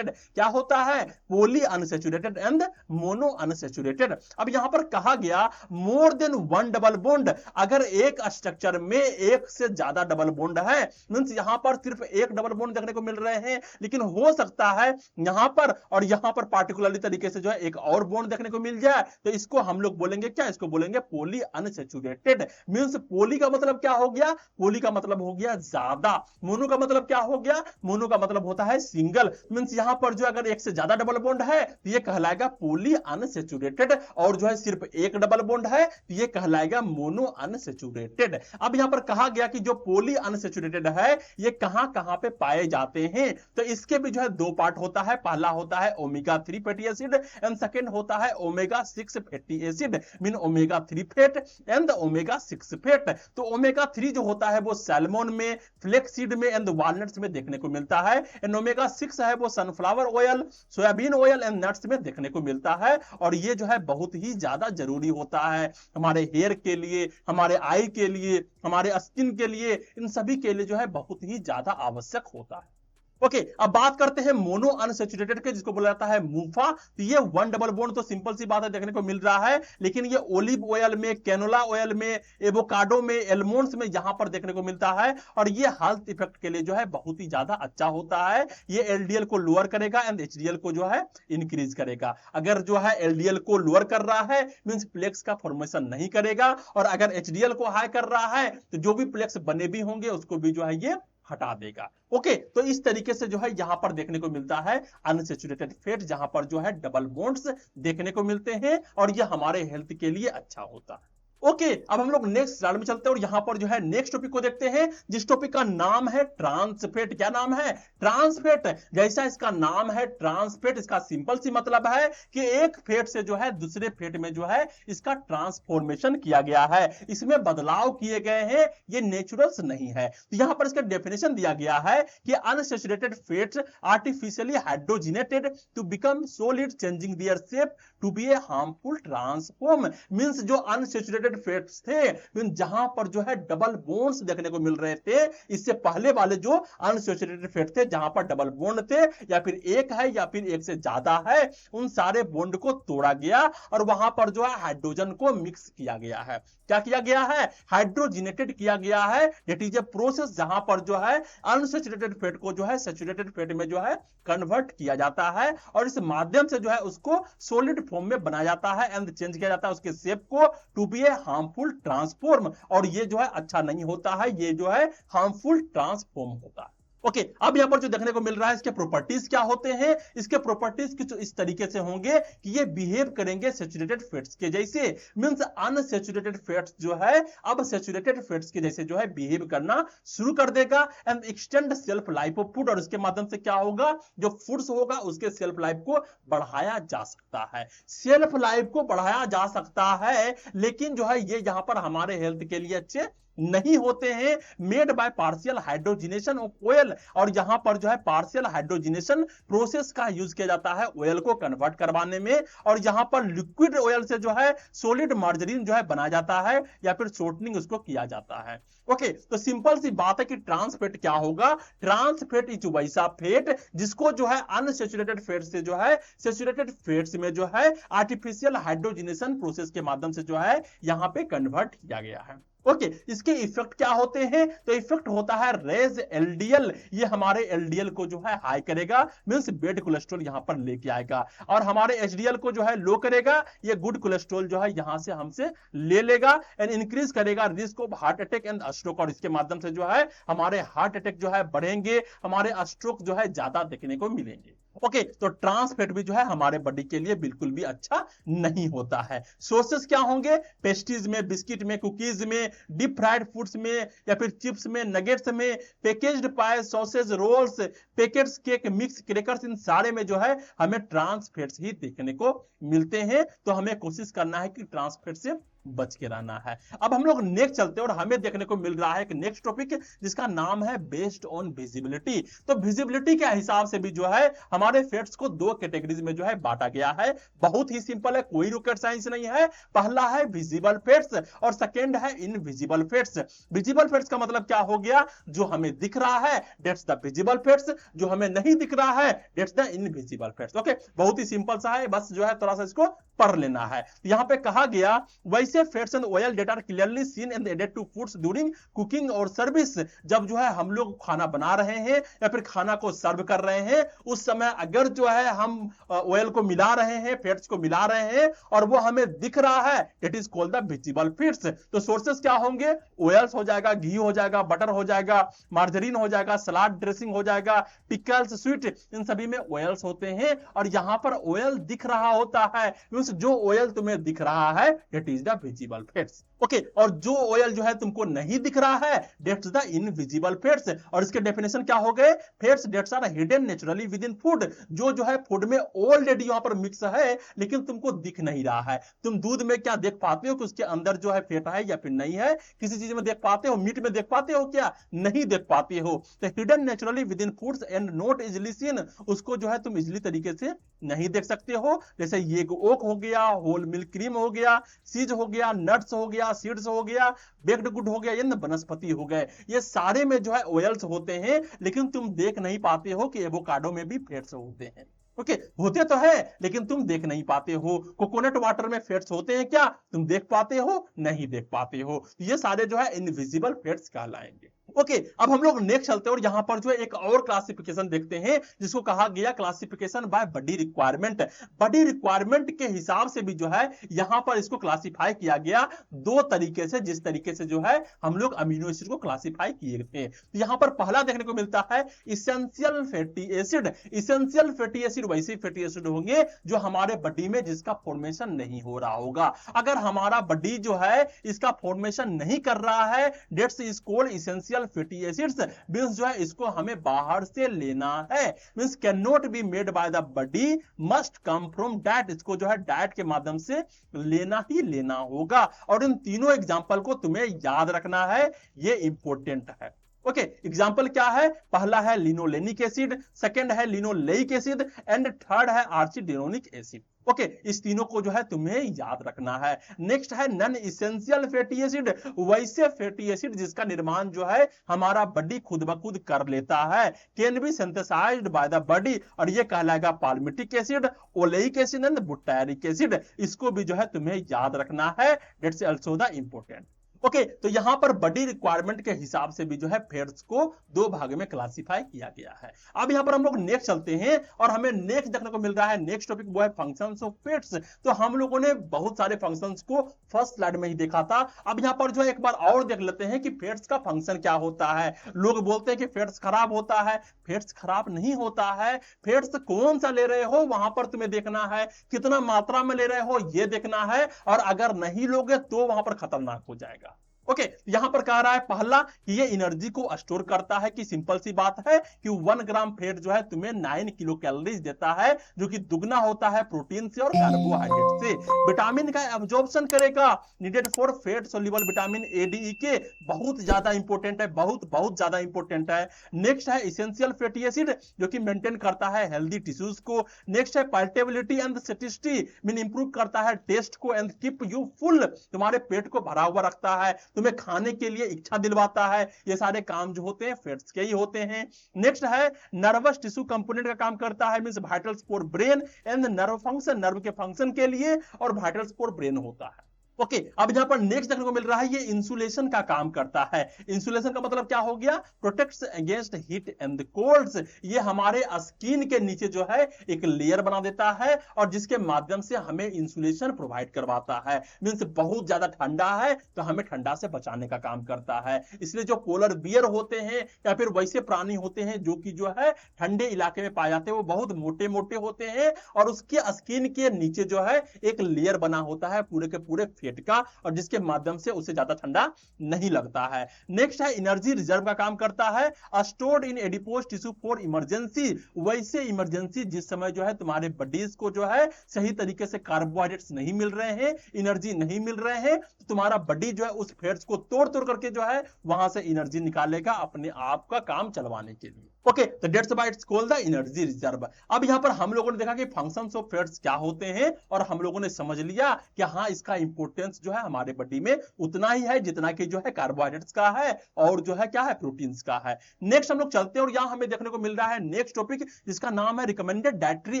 क्या होता है? Poly unsaturated and mono unsaturated. अब यहां पर कहा गया more than one double bond, अगर एक स्ट्रक्चर में एक से ज्यादा डबल बॉन्ड है, मींस यहां पर सिर्फ एक डबल बॉन्ड देखने को मिल रहे हैं लेकिन हो सकता है यहां पर और यहां पर पार्टिकुलरली तरीके से जो है एक और बॉन्ड देखने को मिल जाए, तो इसको हम लोग बोलेंगे क्या? इसको बोलेंगे पॉली अनसैचुरेटेड। मींस पॉली का मतलब क्या हो गया? पॉली का मतलब हो गया ज्यादा। मोनो का मतलब क्या हो गया? मोनो का मतलब होता है सिंगल। मींस यहां पर जो अगर एक से ज्यादा डबल बॉन्ड है तो ये कहलाएगा पॉली अनसैचुरेटेड और जो है सिर्फ एक डबल बॉन्ड है तो ये कहलाएगा मोनो अनसैचुरेटेड। अब यहां पर कहा गया कि जो पॉली अनसैचुरेटेड है ये कहां कहां पे पाए जाते हैं, तो इसके भी जो है दो पार्ट होता है। पहला होता है omega 3 fatty acid and second होता है omega 6 fatty acid, mean omega 3 fat and omega 6 fat. तो ओमेगा 3 जो होता है वो सैल्मन में, फ्लेक्सीड में एंड वॉलनट्स में देखने को मिलता है एंड ओमेगा 6 है वो sunflower oil, soybean oil and nuts में देखने को मिलता है और ये जो है बहुत ही ज्यादा जरूरी होता है हमारे हेयर के लिए, हमारे आई के लिए, हमारे स्किन के लिए, इन सभी के लिए जो है बहुत ही ज्यादा आवश्यक होता है। ओके, अब बात करते हैं मोनो अनसैचुरेटेड के, जिसको बोला जाता है मूफा। तो ये वन डबल बॉन्ड तो सिंपल सी बात है देखने को मिल रहा है, लेकिन ये ओलिव ऑयल में, कैनोला ऑयल में, एवोकाडो में, एलमोंड्स में यहां पर देखने को मिलता है और ये हेल्थ इफेक्ट के लिए जो है बहुत ही ज्यादा अच्छा होता है। ये एलडीएल को लोअर करेगा एंड एचडीएल को जो है इंक्रीज करेगा। अगर जो है एलडीएल को लोअर कर रहा है मींस प्लेक्स का फॉर्मेशन नहीं करेगा और अगर एचडीएल को हाई कर रहा है तो जो भी प्लेक्स बने भी होंगे उसको भी जो है ये हटा देगा। ओके, तो इस तरीके से जो है यहां पर देखने को मिलता है अनसैचुरेटेड फैट, जहां पर जो है डबल बॉन्ड्स देखने को मिलते हैं और यह हमारे हेल्थ के लिए अच्छा होता है। ओके, अब हम लोग नेक्स्ट स्लाइड में चलते हैं और यहां पर जो है नेक्स्ट टॉपिक को देखते हैं, जिस टॉपिक का नाम है ट्रांसफैट। क्या नाम है? ट्रांसफैट। जैसा इसका नाम है ट्रांसफैट, इसका सिंपल सी मतलब है कि एक फैट से जो है दूसरे फैट में जो है इसका ट्रांसफॉर्मेशन किया गया है, इसमें बदलाव किए गए हैं, ये नेचुरल्स नहीं है। तो यहां पर इसका डेफिनेशन दिया गया है कि unsaturated fats artificially hydrogenated to become solid changing their shape to be a harmful transform. Means जो अनसैचुरेटेड सैचुरेटेड फैट्स थे जहां पर जो है डबल बॉन्ड्स देखने को मिल रहे थे। इससे पहले वाले जो अनसैचुरेटेड फैट थे जहां पर डबल बॉन्ड थे या फिर एक है या फिर एक से ज्यादा है, उन सारे बॉन्ड को तोड़ा गया और वहां पर जो है हाइड्रोजन को मिक्स किया गया है। क्या किया गया है? हाइड्रोजिनेटेड किया गया है। दैट इज ए प्रोसेस जहां पर जो है अनसैचुरेटेड फैट को जो है सैचुरेटेड फैट में जो है कन्वर्ट किया जाता है और इस माध्यम से जो है उसको सॉलिड फॉर्म में बनाया जाता है एंड चेंज किया जाता है उसके शेप को to be a harmful transform. और ये जो है अच्छा नहीं होता है, ये जो है हार्मफुल ट्रांसफॉर्म होता है। ओके, अब यहां पर जो देखने को मिल रहा है इसके प्रॉपर्टीज क्या होते हैं। इसके प्रॉपर्टीज कुछ इस तरीके से होंगे कि ये बिहेव करेंगे सैचुरेटेड फैट्स के जैसे। मींस अनसैचुरेटेड फैट्स जो है अब सैचुरेटेड फैट्स के जैसे जो है बिहेव करना शुरू कर देगा and extend self life of food. और इसके माध्यम से क्या होगा, जो फूड्स होगा उसके सेल्फ लाइफ को बढ़ाया जा सकता है। सेल्फ लाइफ को बढ़ाया जा सकता है, लेकिन जो है ये यहां पर हमारे हेल्थ के लिए अच्छे नहीं होते हैं। Made by partial hydrogenation of oil, और यहां पर जो है पार्शियल हाइड्रोजिनेशन प्रोसेस का यूज किया जाता है ऑयल को कन्वर्ट करवाने में। और यहां पर लिक्विड ऑयल से जो है सॉलिड मार्जरीन जो है बनाया जाता है या फिर शॉर्टनिंग उसको किया जाता है। ओके, तो सिंपल सी बात है कि ट्रांस फैट क्या होगा। ट्रांस फैट इज वैसा फैट जिसको जो है अनसैचुरेटेड फैट से जो है सैचुरेटेड फैट्स में जो है आर्टिफिशियल हाइड्रोजिनेशन प्रोसेस के माध्यम से जो है यहां पे कन्वर्ट किया गया है। ओके, इसके इफेक्ट क्या होते हैं, तो इफेक्ट होता है रेज एलडीएल। ये हमारे एलडीएल को जो है हाई करेगा, मींस बैड कोलेस्ट्रॉल यहां पर लेके आएगा, और हमारे एचडीएल को जो है लो करेगा, ये गुड कोलेस्ट्रॉल जो है यहां से हमसे ले लेगा एंड इंक्रीज करेगा risk of heart attack and stroke. और इसके माध्यम से जो है हमारे हार्ट अटैक जो है बढ़ेंगे, हमारे स्ट्रोक जो है ज्यादा देखने को मिलेंगे। ओके, तो ट्रांस फैट भी जो है हमारे बॉडी के लिए बिल्कुल भी अच्छा नहीं होता है। सोर्सेस क्या होंगे, पेस्ट्रीज में, बिस्किट में, कुकीज में, डीप फ्राइड फूड्स में या फिर चिप्स में, नगेट्स में, packaged pies, sausage, rolls, packets, cake, mix, crackers, इन सारे में जो है हमें ट्रांस फैट्स ही देखने को मिलते हैं। तो हमें कोशिश करना है कि ट्रांस फैट से बच के रहना है। अब हम लोग नेक्स्ट चलते हैं और हमें देखने को मिल रहा है एक नेक्स्ट टॉपिक जिसका नाम है बेस्ड ऑन विजिबिलिटी। तो विजिबिलिटी के हिसाब से भी जो है हमारे फैट्स को दो कैटेगरीज में जो है बांटा गया है। बहुत ही सिंपल है, कोई रॉकेट साइंस नहीं है। पहला है विजिबल फैट्स और सेकंड है इनविजिबल फैट्स। विजिबल फैट्स का मतलब क्या हो गया, जो हमें दिख रहा है दैट्स द विजिबल फैट्स, जो हमें नहीं दिख रहा है that's the invisible fats. Okay, बहुत ही सिंपल सा है, बस जो है थोड़ा सा इसको पढ़ लेना है। यहां पे कहा गया वैसे fats and oil that are clearly seen and added to foods during cooking और सर्विस। जब जो है हम लोग खाना बना रहे हैं या फिर खाना को सर्व कर रहे हैं, उस समय अगर जो है हम ऑयल को मिला रहे हैं, फैट्स को मिला रहे हैं और वो हमें दिख रहा है, that is called the visible fats. तो सोर्सेस क्या होंगे, ऑयल्स हो जाएगा, घी हो जाएगा, बटर हो जाएगा, मार्जरीन हो जाएगा, सलाद ड्रेसिंग हो जाएगा, पिकल्स, स्वीट, इन सभी में ऑयल्स होते हैं। और यहां पर ऑयल दिख रहा होता है, जो ऑयल तुम्हें दिख रहा है that is the visible fats. Okay, और जो ऑयल जो है तुमको नहीं दिख रहा है दैट्स द इनविजिबल फैट्स। और इसके डेफिनेशन क्या हो गए, fats that's are hidden naturally within food, जो है फूड में ऑलरेडी यहां पर मिक्स है लेकिन तुमको दिख नहीं रहा है। तुम दूध में क्या देख पाते हो कि उसके अंदर जो है फैट है या फिर नहीं है, किसी चीज में देख पाते हो, मीट में देख पाते हो क्या, नहीं देख पाते हो। तो hidden naturally within foods and not easily seen, उसको जो है तुम इजिली तरीके से नहीं देख सकते हो। जैसे ये ओक हो गया, होल मिल्क क्रीम हो गया, सीज हो गया, नट्स हो गया, सीड्स हो गया, बेक्ड गुड हो गया, ये वनस्पति हो गए, ये सारे में जो है ऑयल्स होते हैं लेकिन तुम देख नहीं पाते हो कि एवोकाडो में भी फैट्स होते हैं। ओके, होते तो है लेकिन तुम देख नहीं पाते हो। कोकोनट वाटर में फैट्स होते हैं क्या, तुम देख पाते हो, नहीं देख पाते हो। ये सारे जो है इनविजिबल फैट्स कहलाएंगे। ओके, अब हम लोग नेक्स्ट चलते हैं और यहां पर जो है एक और क्लासिफिकेशन देखते हैं जिसको कहा गया classification by body requirement. Body requirement के हिसाब से भी जो है यहां पर इसको क्लासिफाई किया गया दो तरीके से, जिस तरीके से जो है हम लोग अमीनो एसिड को क्लासिफाई किए थे। तो यहां पर पहला देखने को मिलता है essential fatty acid. Essential fatty acid वैसे फैटी एसिड होंगे जो हमारे बॉडी में जिसका फॉर्मेशन नहीं हो रहा होगा। अगर हमारा बॉडी जो है इसका फॉर्मेशन नहीं कर रहा है that's is called essential fatty acids. Means जो है इसको हमें बाहर से लेना है, means can not be made by the body, must come from diet. इसको जो है डाइट के माध्यम से लेना ही लेना होगा। और इन तीनों एग्जांपल को तुम्हें याद रखना है, ये इंपॉर्टेंट है। ओके, एग्जाम्पल क्या है? पहला है लिनोलेनिक एसिड, सेकंड है लिनोलेइक एसिड एंड थर्ड है आर्चिडेनोनिक एसिड। ओके, इस तीनों को जो है तुम्हें याद रखना है। नेक्स्ट है नॉन इसेंशियल फैटी एसिड, वैसे फैटी एसिड जिसका निर्माण जो है हमारा बॉडी खुद ब खुद कर लेता है, can be synthesized by the body, और ये कहलाएगा palmitic acid, oleic acid and butyric acid. इसको भी जो है तुम्हें याद रखना है, that's also the important. Okay, तो यहां पर बॉडी रिक्वायरमेंट के हिसाब से भी जो है फैट्स को दो भाग में क्लासिफाई किया गया है। अब यहां पर हम लोग नेक्स्ट चलते हैं और हमें नेक्स्ट देखने को मिल रहा है, नेक्स्ट टॉपिक वो है फंक्शंस ऑफ फैट्स। तो हम लोगों ने बहुत सारे फंक्शंस को फर्स्ट स्लाइड में ही देखा था, अब यहां पर जो है एक बार और देख लेते हैं कि फैट्स का फंक्शन क्या होता है। लोग बोलते हैं कि फैट्स खराब होता है, फैट्स खराब नहीं होता है। फैट्स कौन सा ले रहे हो वहां पर तुम्हें देखना है, कितना मात्रा में ले रहे हो ये देखना है, और अगर नहीं लोगे तो वहां पर खतरनाक हो जाएगा। ओके, यहां पर कह रहा है पहला कि ये एनर्जी को स्टोर करता है, कि सिंपल सी बात है कि 1 ग्राम फैट जो है तुम्हें 9 किलो कैलोरीज देता है, जो कि दुगना होता है प्रोटीन से और कार्बोहाइड्रेट से। विटामिन का एब्जॉर्प्शन करेगा, needed for fat soluble vitamin A D E के, बहुत ज्यादा इंपॉर्टेंट है, बहुत ज्यादा इंपॉर्टेंट है। नेक्स्ट है इसेंशियल फैटी एसिड, जो कि मेंटेन करता है हेल्दी टिश्यूज को। नेक्स्ट है पाइल्टेबिलिटी एंड सेटिस्टी, मीन इंप्रूव करता है टेस्ट को एंड कीप यू फुल, तुम्हारे पेट को भरा हुआ रखता है, तुम्हें खाने के लिए इच्छा दिलवाता है। ये सारे काम जो होते हैं फैट्स के ही होते हैं। नेक्स्ट है नर्वस टिश्यू कंपोनेंट का काम करता है, means vitals for brain and nerve function, nerve के फंक्शन के लिए, और वाइटल्स फॉर ब्रेन होता है। ओके, अब यहां पर नेक्स्ट देखने को मिल रहा है ये इंसुलेशन का काम करता है। इंसुलेशन का मतलब क्या हो गया? Protects against heat and colds. ये हमारे स्किन के नीचे जो है एक लेयर बना देता है, और जिसके माध्यम से हमें इंसुलेशन प्रोवाइड करवाता है। मींस बहुत ज्यादा ठंडा है तो हमें ठंडा से बचाने का काम करता है। इसलिए जो पोलर बियर होते हैं या फिर वैसे प्राणी होते हैं जो कि जो है ठंडे इलाके में पाए जाते हैं, वो बहुत मोटे मोटे होते हैं, और उसके स्किन के नीचे जो है एक लेयर बना होता है पूरे के पूरे फैट का, और जिसके माध्यम से उसे ज्यादा ठंडा नहीं लगता है। नेक्स्ट है एनर्जी रिजर्व का काम करता है, stored in adipose tissue for emergency. वैसे इमरजेंसी जिस समय जो है तुम्हारे बॉडीज को जो है सही तरीके से कार्बोहाइड्रेट्स नहीं मिल रहे हैं, एनर्जी नहीं मिल रहे हैं, तो तुम्हारा बॉडी जो है उस फैट्स को तोड़ तोड़ करके जो है वहां से एनर्जी निकालेगा अपने आप का काम चलवाने के लिए। ओके, तो that's why it's called the energy reserve. अब यहां पर हम लोगों ने देखा कि फंक्शंस ऑफ फैट्स क्या होते हैं, और हम लोगों ने समझ लिया कि हाँ इसका इंपॉर्टेंस जो है हमारे बॉडी में उतना ही है जितना कि जो है कार्बोहाइड्रेट्स का है और जो है क्या है प्रोटीन्स का है। नेक्स्ट हम लोग चलते हैं और यहां हमें देखने को मिल रहा है नेक्स्ट टॉपिक, जिसका नाम है रिकमेंडेड डाइटरी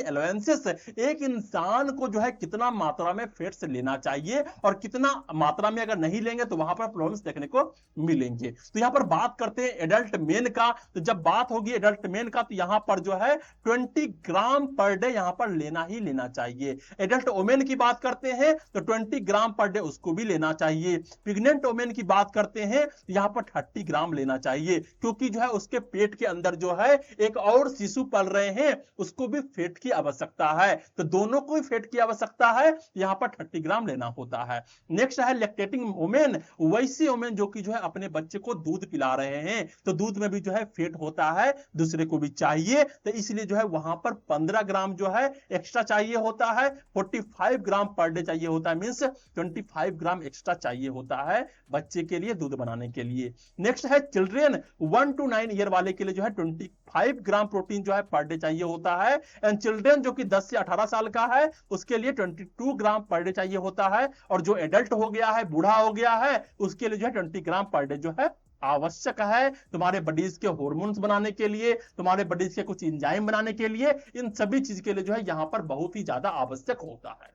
अलाउंसेस। एक इंसान को जो है कितना मात्रा में फैट्स लेना चाहिए, और कितना मात्रा में अगर नहीं लेंगे तो वहां पर प्रॉब्लम्स देखने को मिलेंगे। तो यहां पर बात करते हैं एडल्ट मेन का। तो जब बात होगी एडल्ट मेन का तो यहां पर जो है 20 ग्राम पर डे यहां पर लेना ही लेना चाहिए। एडल्ट वोमेन की बात करते हैं तो 20 ग्राम पर डे उसको भी लेना चाहिए। प्रेग्नेंट वोमेन की बात करते हैं तो यहां पर 30 ग्राम लेना चाहिए, क्योंकि जो है उसके पेट के अंदर जो है एक और शिशु पल रहे हैं, उसको भी फैट की आवश्यकता है, तो दोनों को भी फैट की आवश्यकता है, यहां पर 30 ग्राम लेना होता है। नेक्स्ट है लैक्टेटिंग वोमेन, वैसी वोमेन जो कि जो है अपने बच्चे को दूध पिला रहे हैं, तो दूध में भी जो है फैट होता है, दूसरे को भी चाहिए, तो इसलिए जो है वहां पर 15 ग्राम जो है एक्स्ट्रा चाहिए होता है। 45 ग्राम पर डे चाहिए होता है, मींस 25 ग्राम एक्स्ट्रा चाहिए होता है बच्चे के लिए दूध बनाने के लिए। नेक्स्ट है चिल्ड्रन 1 to 9 ईयर वाले के लिए जो है 25 ग्राम प्रोटीन जो है पर डे चाहिए होता है। एंड चिल्ड्रन जो कि 10 से 18 साल का है उसके लिए 22 ग्राम पर डे चाहिए होता है, और जो एडल्ट हो गया है, बूढ़ा हो गया है, उसके लिए जो है 20 ग्राम पर डे जो है आवश्यक है, तुम्हारे बॉडीज के हार्मोन्स बनाने के लिए, तुम्हारे बॉडीज के कुछ एंजाइम बनाने के लिए, इन सभी चीज के लिए जो है यहां पर बहुत ही ज्यादा आवश्यक होता है।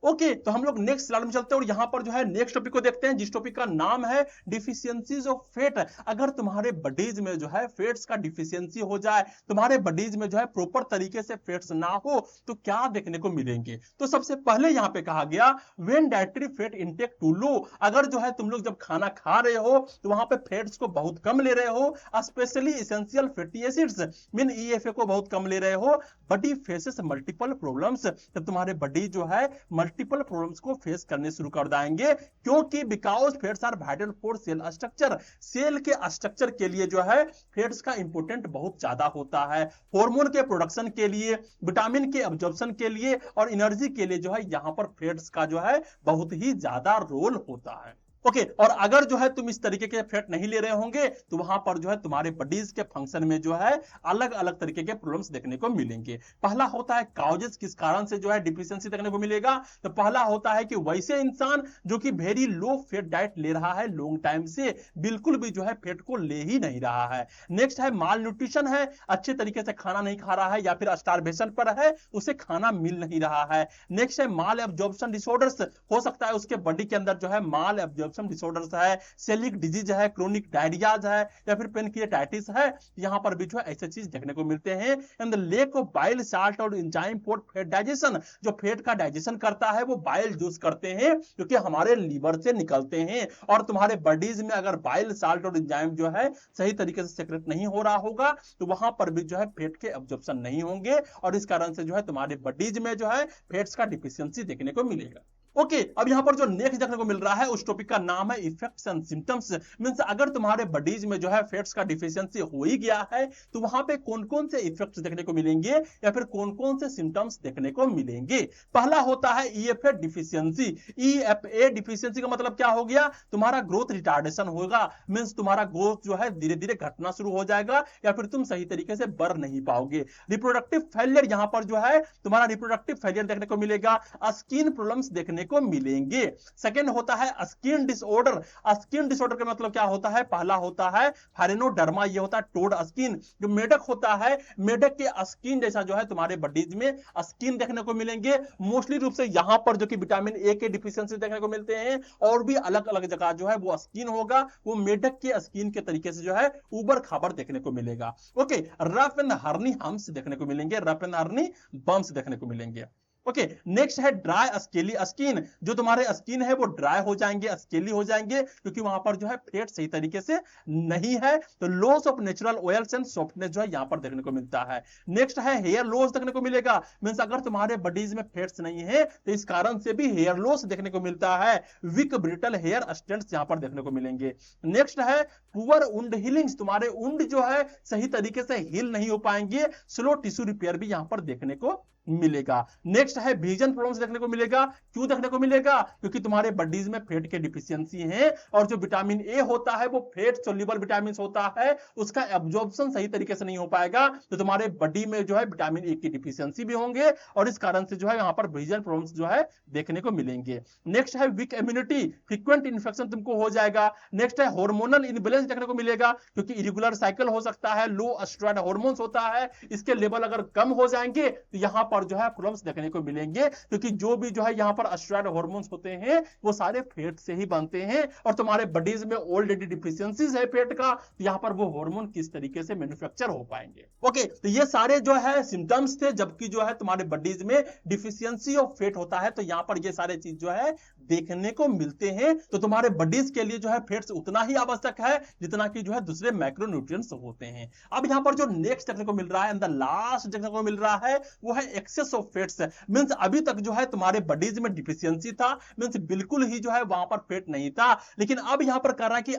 ओके, तो हम लोग नेक्स्ट स्लाइड में चलते हैं और यहां पर जो है नेक्स्ट टॉपिक को देखते हैं, जिस टॉपिक का नाम है डिफिशियंसीज ऑफ फैट। अगर तुम्हारे बॉडीज में जो है फैट्स का डिफिशियंसी हो जाए, तुम्हारे बॉडीज में जो है प्रॉपर तरीके से फैट्स ना हो, तो क्या देखने को मिलेंगे? तो सबसे पहले यहां पे कहा गया when dietary fat intake too low, अगर जो है तुम लोग जब खाना खा रहे हो तो वहां पे फैट्स को बहुत कम ले रहे हो, specially essential fatty acids mean EFA को बहुत कम ले रहे हो, बॉडी फेसेस मल्टीपल प्रॉब्लम्स, तब तुम्हारे बॉडी जो है मल्टीपल प्रॉब्लम्स को फेस करने शुरू कर देंगे, क्योंकि because fats are vital for cell structure, cell के स्ट्रक्चर के लिए जो है फैट्स का इंपॉर्टेंट बहुत ज्यादा होता है, हार्मोन के प्रोडक्शन के लिए, विटामिन के एब्जॉर्प्शन के लिए और एनर्जी के लिए जो है यहां पर फैट्स का जो है बहुत ही ज्यादा रोल होता है। ओके और अगर जो है तुम इस तरीके के फैट नहीं ले रहे होंगे तो वहां पर जो है तुम्हारे बॉडीज के फंक्शन में जो है अलग अलग तरीके के प्रॉब्लम्स देखने को मिलेंगे। पहला होता है काउजेस, किस कारण से जो है डिफिशियंसी देखने को मिलेगा। तो पहला होता है कि वैसे इंसान जो कि वेरी लो फैट डाइट ले रहा है लॉन्ग टाइम से, बिल्कुल भी जो है फैट को ले ही नहीं रहा है। नेक्स्ट है माल न्यूट्रिशन है, अच्छे तरीके से खाना नहीं खा रहा है या फिर स्टारवेशन पर है, उसे खाना मिल नहीं रहा है। नेक्स्ट है माल एब्जॉर्प्शन डिसऑर्डर्स, हो सकता है उसके बॉडी के अंदर जो है माल एब्जॉर्प्शन डिसऑर्डर्स है, सेलिक डिजीज है, क्रोनिक डायरियाज है या फिर पेनक्रियाटाइटिस है, यहां पर भी जो है ऐसे चीज देखने को मिलते हैं। And the lake of bile salt और एंजाइम फॉर फैट डाइजेशन, जो फैट का डाइजेशन करता है वो बाइल जूस करते हैं जो कि हमारे लीवर से निकलते हैं, और तुम्हारे बॉडीज में अगर बाइल साल्ट और एंजाइम जो है सही तरीके से सेक्रेट नहीं हो रहा होगा तो वहां पर भी जो है फैट के एब्जॉर्प्शन नहीं होंगे, और इस कारण से जो है तुम्हारे बॉडीज में जो है फैट्स का डिफिशियंसी देखने को मिलेगा। ओके अब यहां पर जो नेक्स्ट देखने को मिल रहा है उस टॉपिक का नाम है इफेक्ट्स एंड सिम्टम्स। मींस अगर तुम्हारे बॉडीज में जो है फैट्स का डिफिशियंसी हो ही गया है तो वहां पे कौन कौन से इफेक्ट्स देखने को मिलेंगे या फिर कौन कौन से सिम्टम्स देखने को मिलेंगे। पहला होता है ईएफए डिफिशियंसी। ईएफए डिफिशियंसी का मतलब क्या हो गया, तुम्हारा ग्रोथ रिटार्डेशन होगा। मींस तुम्हारा ग्रोथ जो है धीरे धीरे घटना शुरू हो जाएगा या फिर तुम सही तरीके से बढ़ नहीं पाओगे। रिप्रोडक्टिव फेलियर, यहां पर जो है तुम्हारा रिप्रोडक्टिव फेलियर देखने को मिलेगा। स्किन प्रॉब्लम्स देखने को मिलेंगे। सेकंड होता है स्किन डिसऑर्डर। स्किन डिसऑर्डर का मतलब क्या होता है, पहला होता है फाइरेनोडर्मा, ये होता है टोड स्किन। जो मेढक होता है, मेढक के स्किन जैसा जो है तुम्हारे बॉडीज में स्किन देखने को मिलेंगे। मोस्टली रूप से यहां पर जो कि विटामिन ए के डिफिशियंसी देखने को मिलते हैं, और भी अलग अलग जगह जो है वो स्किन होगा, वो मेढक के स्किन के तरीके से जो है उबर खाबर देखने को मिलेगा। ओके रफ एंड हर्नी हम्स देखने को मिलेंगे, रफ एंड हर्नी बम्स देखने को मिलेंगे। ओके नेक्स्ट है ड्राई स्केली स्किन। जो तुम्हारे स्किन है वो ड्राई हो जाएंगे, स्केली हो जाएंगे, क्योंकि वहां पर जो है फैट सही तरीके से नहीं है। तो loss of natural oils and softness जो है यहां पर देखने को मिलता है। नेक्स्ट है हेयर लॉस देखने को मिलेगा। मींस अगर तुम्हारे बॉडीज में फैट्स नहीं है तो इस कारण से भी हेयर लॉस देखने को मिलता है। वीक ब्रिटल हेयर स्ट्रैंड्स यहां पर देखने को मिलेंगे। नेक्स्ट है पुअर वुंड हीलिंग्स, तुम्हारे वुंड जो है सही तरीके से हील नहीं हो पाएंगे। स्लो टिश्यू रिपेयर भी यहां पर देखने को मिलेगा। नेक्स्ट है विजन प्रॉब्लम्स देखने को मिलेगा। क्यों देखने को मिलेगा, क्योंकि तुम्हारे बॉडीज में फैट के डिफिशियंसी है, और जो विटामिन ए होता है वो फैट सोल्यूबल विटामिन होता है, उसका एब्जॉर्प्शन सही तरीके से नहीं हो पाएगा, तो तुम्हारे बॉडी में जो है विटामिन ए की डिफिशियंसी भी होंगे, और इस कारण से जो है यहां पर विजन प्रॉब्लम्स जो है देखने को मिलेंगे। नेक्स्ट है वीक इम्यूनिटी, फ्रीक्वेंट इन्फेक्शन तुमको हो जाएगा। नेक्स्ट है हार्मोनल इनबैलेंस देखने को मिलेगा, क्योंकि इरेगुलर साइकिल हो सकता है, लो एस्ट्रोजन हार्मोन्स होता है, इसके लेवल अगर कम हो जाएंगे तो यहां पर जो है प्रॉब्लम्स देखने को मिलेंगे, क्योंकि जो भी जो है यहां पर एस्ट्रोजन हार्मोन्स होते हैं वो सारे फैट से ही बनते हैं, और तुम्हारे बॉडीज में ऑलरेडी डिफिशियंसीज है फैट का, तो यहां पर वो हार्मोन किस तरीके से मैन्युफैक्चर हो पाएंगे। ओके तो ये सारे जो है सिम्टम्स थे, जबकि जो है तुम्हारे बॉडीज में डिफिशियंसी ऑफ फैट होता है, तो यहां पर ये सारे चीज जो है देखने को मिलते हैं। तो तुम्हारे बॉडीज के लिए जो है फैट्स उतना ही आवश्यक है जितना कि जो है दूसरे मैक्रोन्यूट्रिएंट्स होते हैं। अब यहां पर जो नेक्स्ट देखने को मिल रहा है एंड द लास्ट देखने को मिल रहा है वो है एक्सेस ऑफ फैट्स। मींस अभी तक जो है तुम्हारे बॉडीज में डिफिशियंसी था, मींस बिल्कुल ही जो है वहां पर फैट नहीं था, लेकिन अब यहां पर कह रहा है कि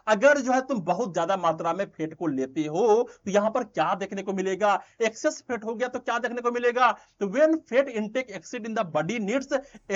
अगर जो है तुम बहुत ज्यादा मात्रा में फैट को लेते हो तो यहां पर क्या देखने को मिलेगा, एक्सेस फैट हो गया तो क्या देखने को मिलेगा। तो when fat intake exceed in the body needs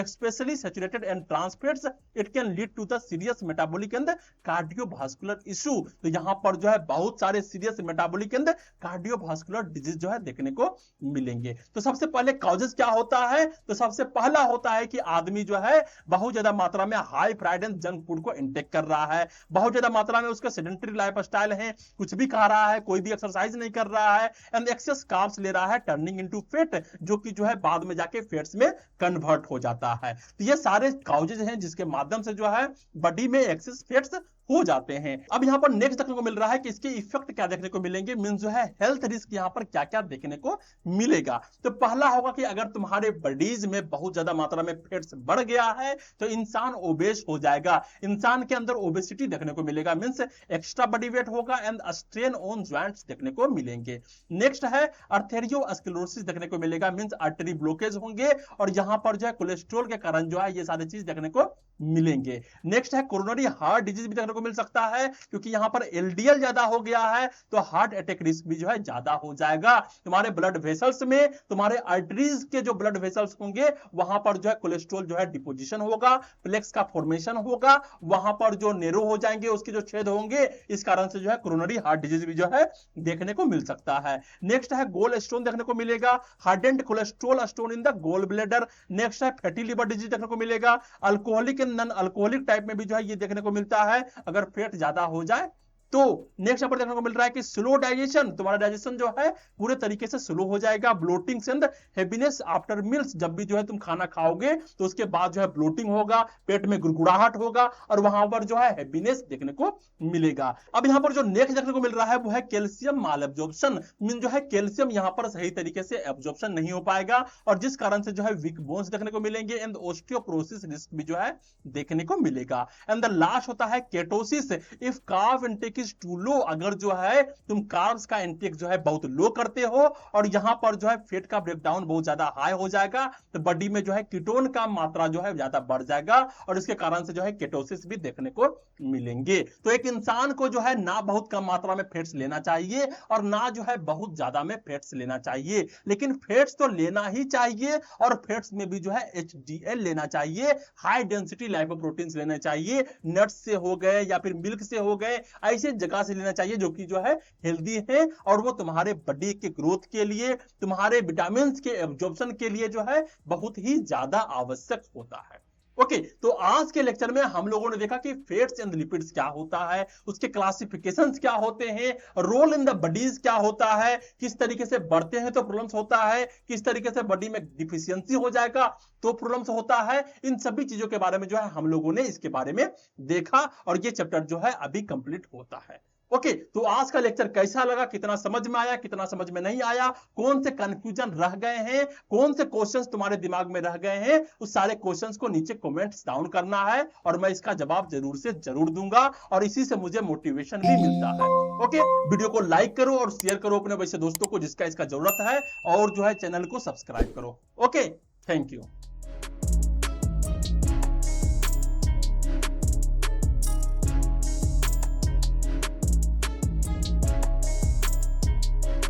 specially saturated and trans fats, it can lead to the serious metabolic and cardiovascular issue. तो यहां पर जो है बहुत सारे serious metabolic and cardiovascular disease जो है देखने को मिलेंगे। तो सबसे पहले कॉजेस क्या होता है, तो सबसे पहला होता है कि आदमी जो है बहुत ज्यादा मात्रा में high fried and junk food को इंटेक कर रहा है, बहुत ज्यादा मात्रा में उसका सेडेंटरी लाइफस्टाइल है, कुछ भी खा रहा है, कोई भी एक्सरसाइज नहीं कर रहा है, एंड एक्सेस कार्ब्स ले रहा है, टर्निंग इनटू फैट, जो कि जो है बाद में जाके फैट्स में कन्वर्ट हो जाता है। तो ये सारे कॉजेज हैं जिसके माध्यम से जो है बॉडी में एक्सेस फैट्स हो जाते हैं। अब यहां पर नेक्स्ट देखने को मिल रहा है कि इसके इफेक्ट क्या देखने को मिलेंगे, मींस जो है हेल्थ रिस्क यहां पर क्या क्या देखने को मिलेगा। तो पहला होगा कि अगर तुम्हारे बॉडीज में बहुत ज्यादा मात्रा में फैट्स बढ़ गया है तो इंसान ओबेस हो जाएगा, इंसान के अंदर ओबेसिटी देखने को मिलेगा, मींस एक्स्ट्रा बॉडी वेट होगा एंड स्ट्रेन ऑन जॉइंट्स देखने को मिलेंगे। नेक्स्ट है आर्थेरियोस्क्लेरोसिस देखने को मिलेगा, मींस आर्टरी ब्लॉकेज होंगे, और यहां पर जो है कोलेस्ट्रॉल के कारण जो है ये सारी चीज देखने को मिलेंगे। नेक्स्ट है कोरोनरी हार्ट डिजीज भी देखने को को मिल सकता है, क्योंकि यहां पर एलडीएल ज्यादा हो गया है तो हार्ट अटैक रिस्क भी जो है ज्यादा हो जाएगा। तुम्हारे ब्लड वेसल्स में, तुम्हारे आर्टरीज के जो ब्लड वेसल्स होंगे वहां पर जो है कोलेस्ट्रॉल जो है डिपोजिशन होगा, प्लेक्स का फॉर्मेशन होगा, वहां पर जो नेरो हो जाएंगे, उसके जो छेद होंगे, इस कारण से जो है कोरोनरी हार्ट डिजीज भी जो है देखने को मिल सकता है। नेक्स्ट है गोल स्टोन देखने को मिलेगा, hardened cholesterol stone in the gall bladder. Next है फैटी लिवर डिजीज देखने को मिलेगा। Alcoholic and non alcoholic type में भी जो है ये देखने को मिलता है अगर फैट ज्यादा हो जाए तो। नेक्स्ट यहाँ पर देखने को मिल रहा है कि स्लो डाइजेशन, तुम्हारा डाइजेशन जो है पूरे तरीके से स्लो हो जाएगा। Bloating and heaviness after meals, जब भी जो है तुम खाना खाओगे तो उसके बाद जो है ब्लोटिंग होगा, पेट में गुड़गुड़ाहट होगा और वहां पर जो है हैवीनेस देखने को मिलेगा। अब यहाँ पर जो नेक्स्ट देखने को मिल रहा है वो है कैल्शियम माल एब्जॉर्प्शन, मीन जो है कैल्शियम यहाँ पर सही तरीके से एब्जॉर्प्शन नहीं हो पाएगा और जिस कारण से जो है वीक बोन्स देखने को मिलेंगे एंड ऑस्टियोपोरोसिस रिस्क भी जो है देखने को मिलेगा। एंड द लास्ट होता है ketosis. If carb intake is too low, अगर जो है तुम कार्ब्स का इंटेक जो है बहुत लो करते हो और यहां पर जो है फैट का ब्रेकडाउन बहुत ज्यादा हाई हो जाएगा तो बॉडी में जो है कीटोन का मात्रा जो है ज्यादा बढ़ जाएगा और इसके कारण से जो है केटोसिस भी देखने को मिलेंगे। तो एक इंसान को जो है ना बहुत कम मात्रा में फैट्स लेना चाहिए और ना जो है बहुत ज्यादा में फैट्स लेना चाहिए, लेकिन फैट्स तो लेना ही चाहिए और फैट्स में भी जो है एचडीएल लेना चाहिए, हाई डेंसिटी लाइपोप्रोटीन्स लेना चाहिए, नट्स से हो गए या फिर मिल्क से हो गए, ऐसे जगह से लेना चाहिए जो कि जो है हेल्दी है और वो तुम्हारे बॉडी के ग्रोथ के लिए, तुम्हारे विटामिन के एब्जॉर्प्शन के लिए जो है बहुत ही ज्यादा आवश्यक होता है। ओके, तो आज के लेक्चर में हम लोगों ने देखा कि फैट्स एंड लिपिड्स क्या होता है, उसके क्लासिफिकेशंस क्या होते हैं, रोल इन द बॉडीज क्या होता है, किस तरीके से बढ़ते हैं तो प्रॉब्लम्स होता है, किस तरीके से बॉडी में डिफिशियंसी हो जाएगा तो प्रॉब्लम्स होता है। इन सभी चीजों के बारे में जो है हम लोगों ने इसके बारे में देखा और ये चैप्टर जो है अभी कंप्लीट होता है। ओके, तो आज का लेक्चर कैसा लगा, कितना समझ में आया, कितना समझ में नहीं आया, कौन से कंफ्यूजन रह गए हैं, कौन से क्वेश्चंस तुम्हारे दिमाग में रह गए हैं, उस सारे क्वेश्चंस को नीचे कमेंट्स डाउन करना है और मैं इसका जवाब जरूर से जरूर दूंगा और इसी से मुझे मोटिवेशन भी मिलता है। ओके, वीडियो को लाइक करो और शेयर करो अपने वैसे दोस्तों को जिसका इसका जरूरत है और जो है चैनल को सब्सक्राइब करो। Okay, thank you.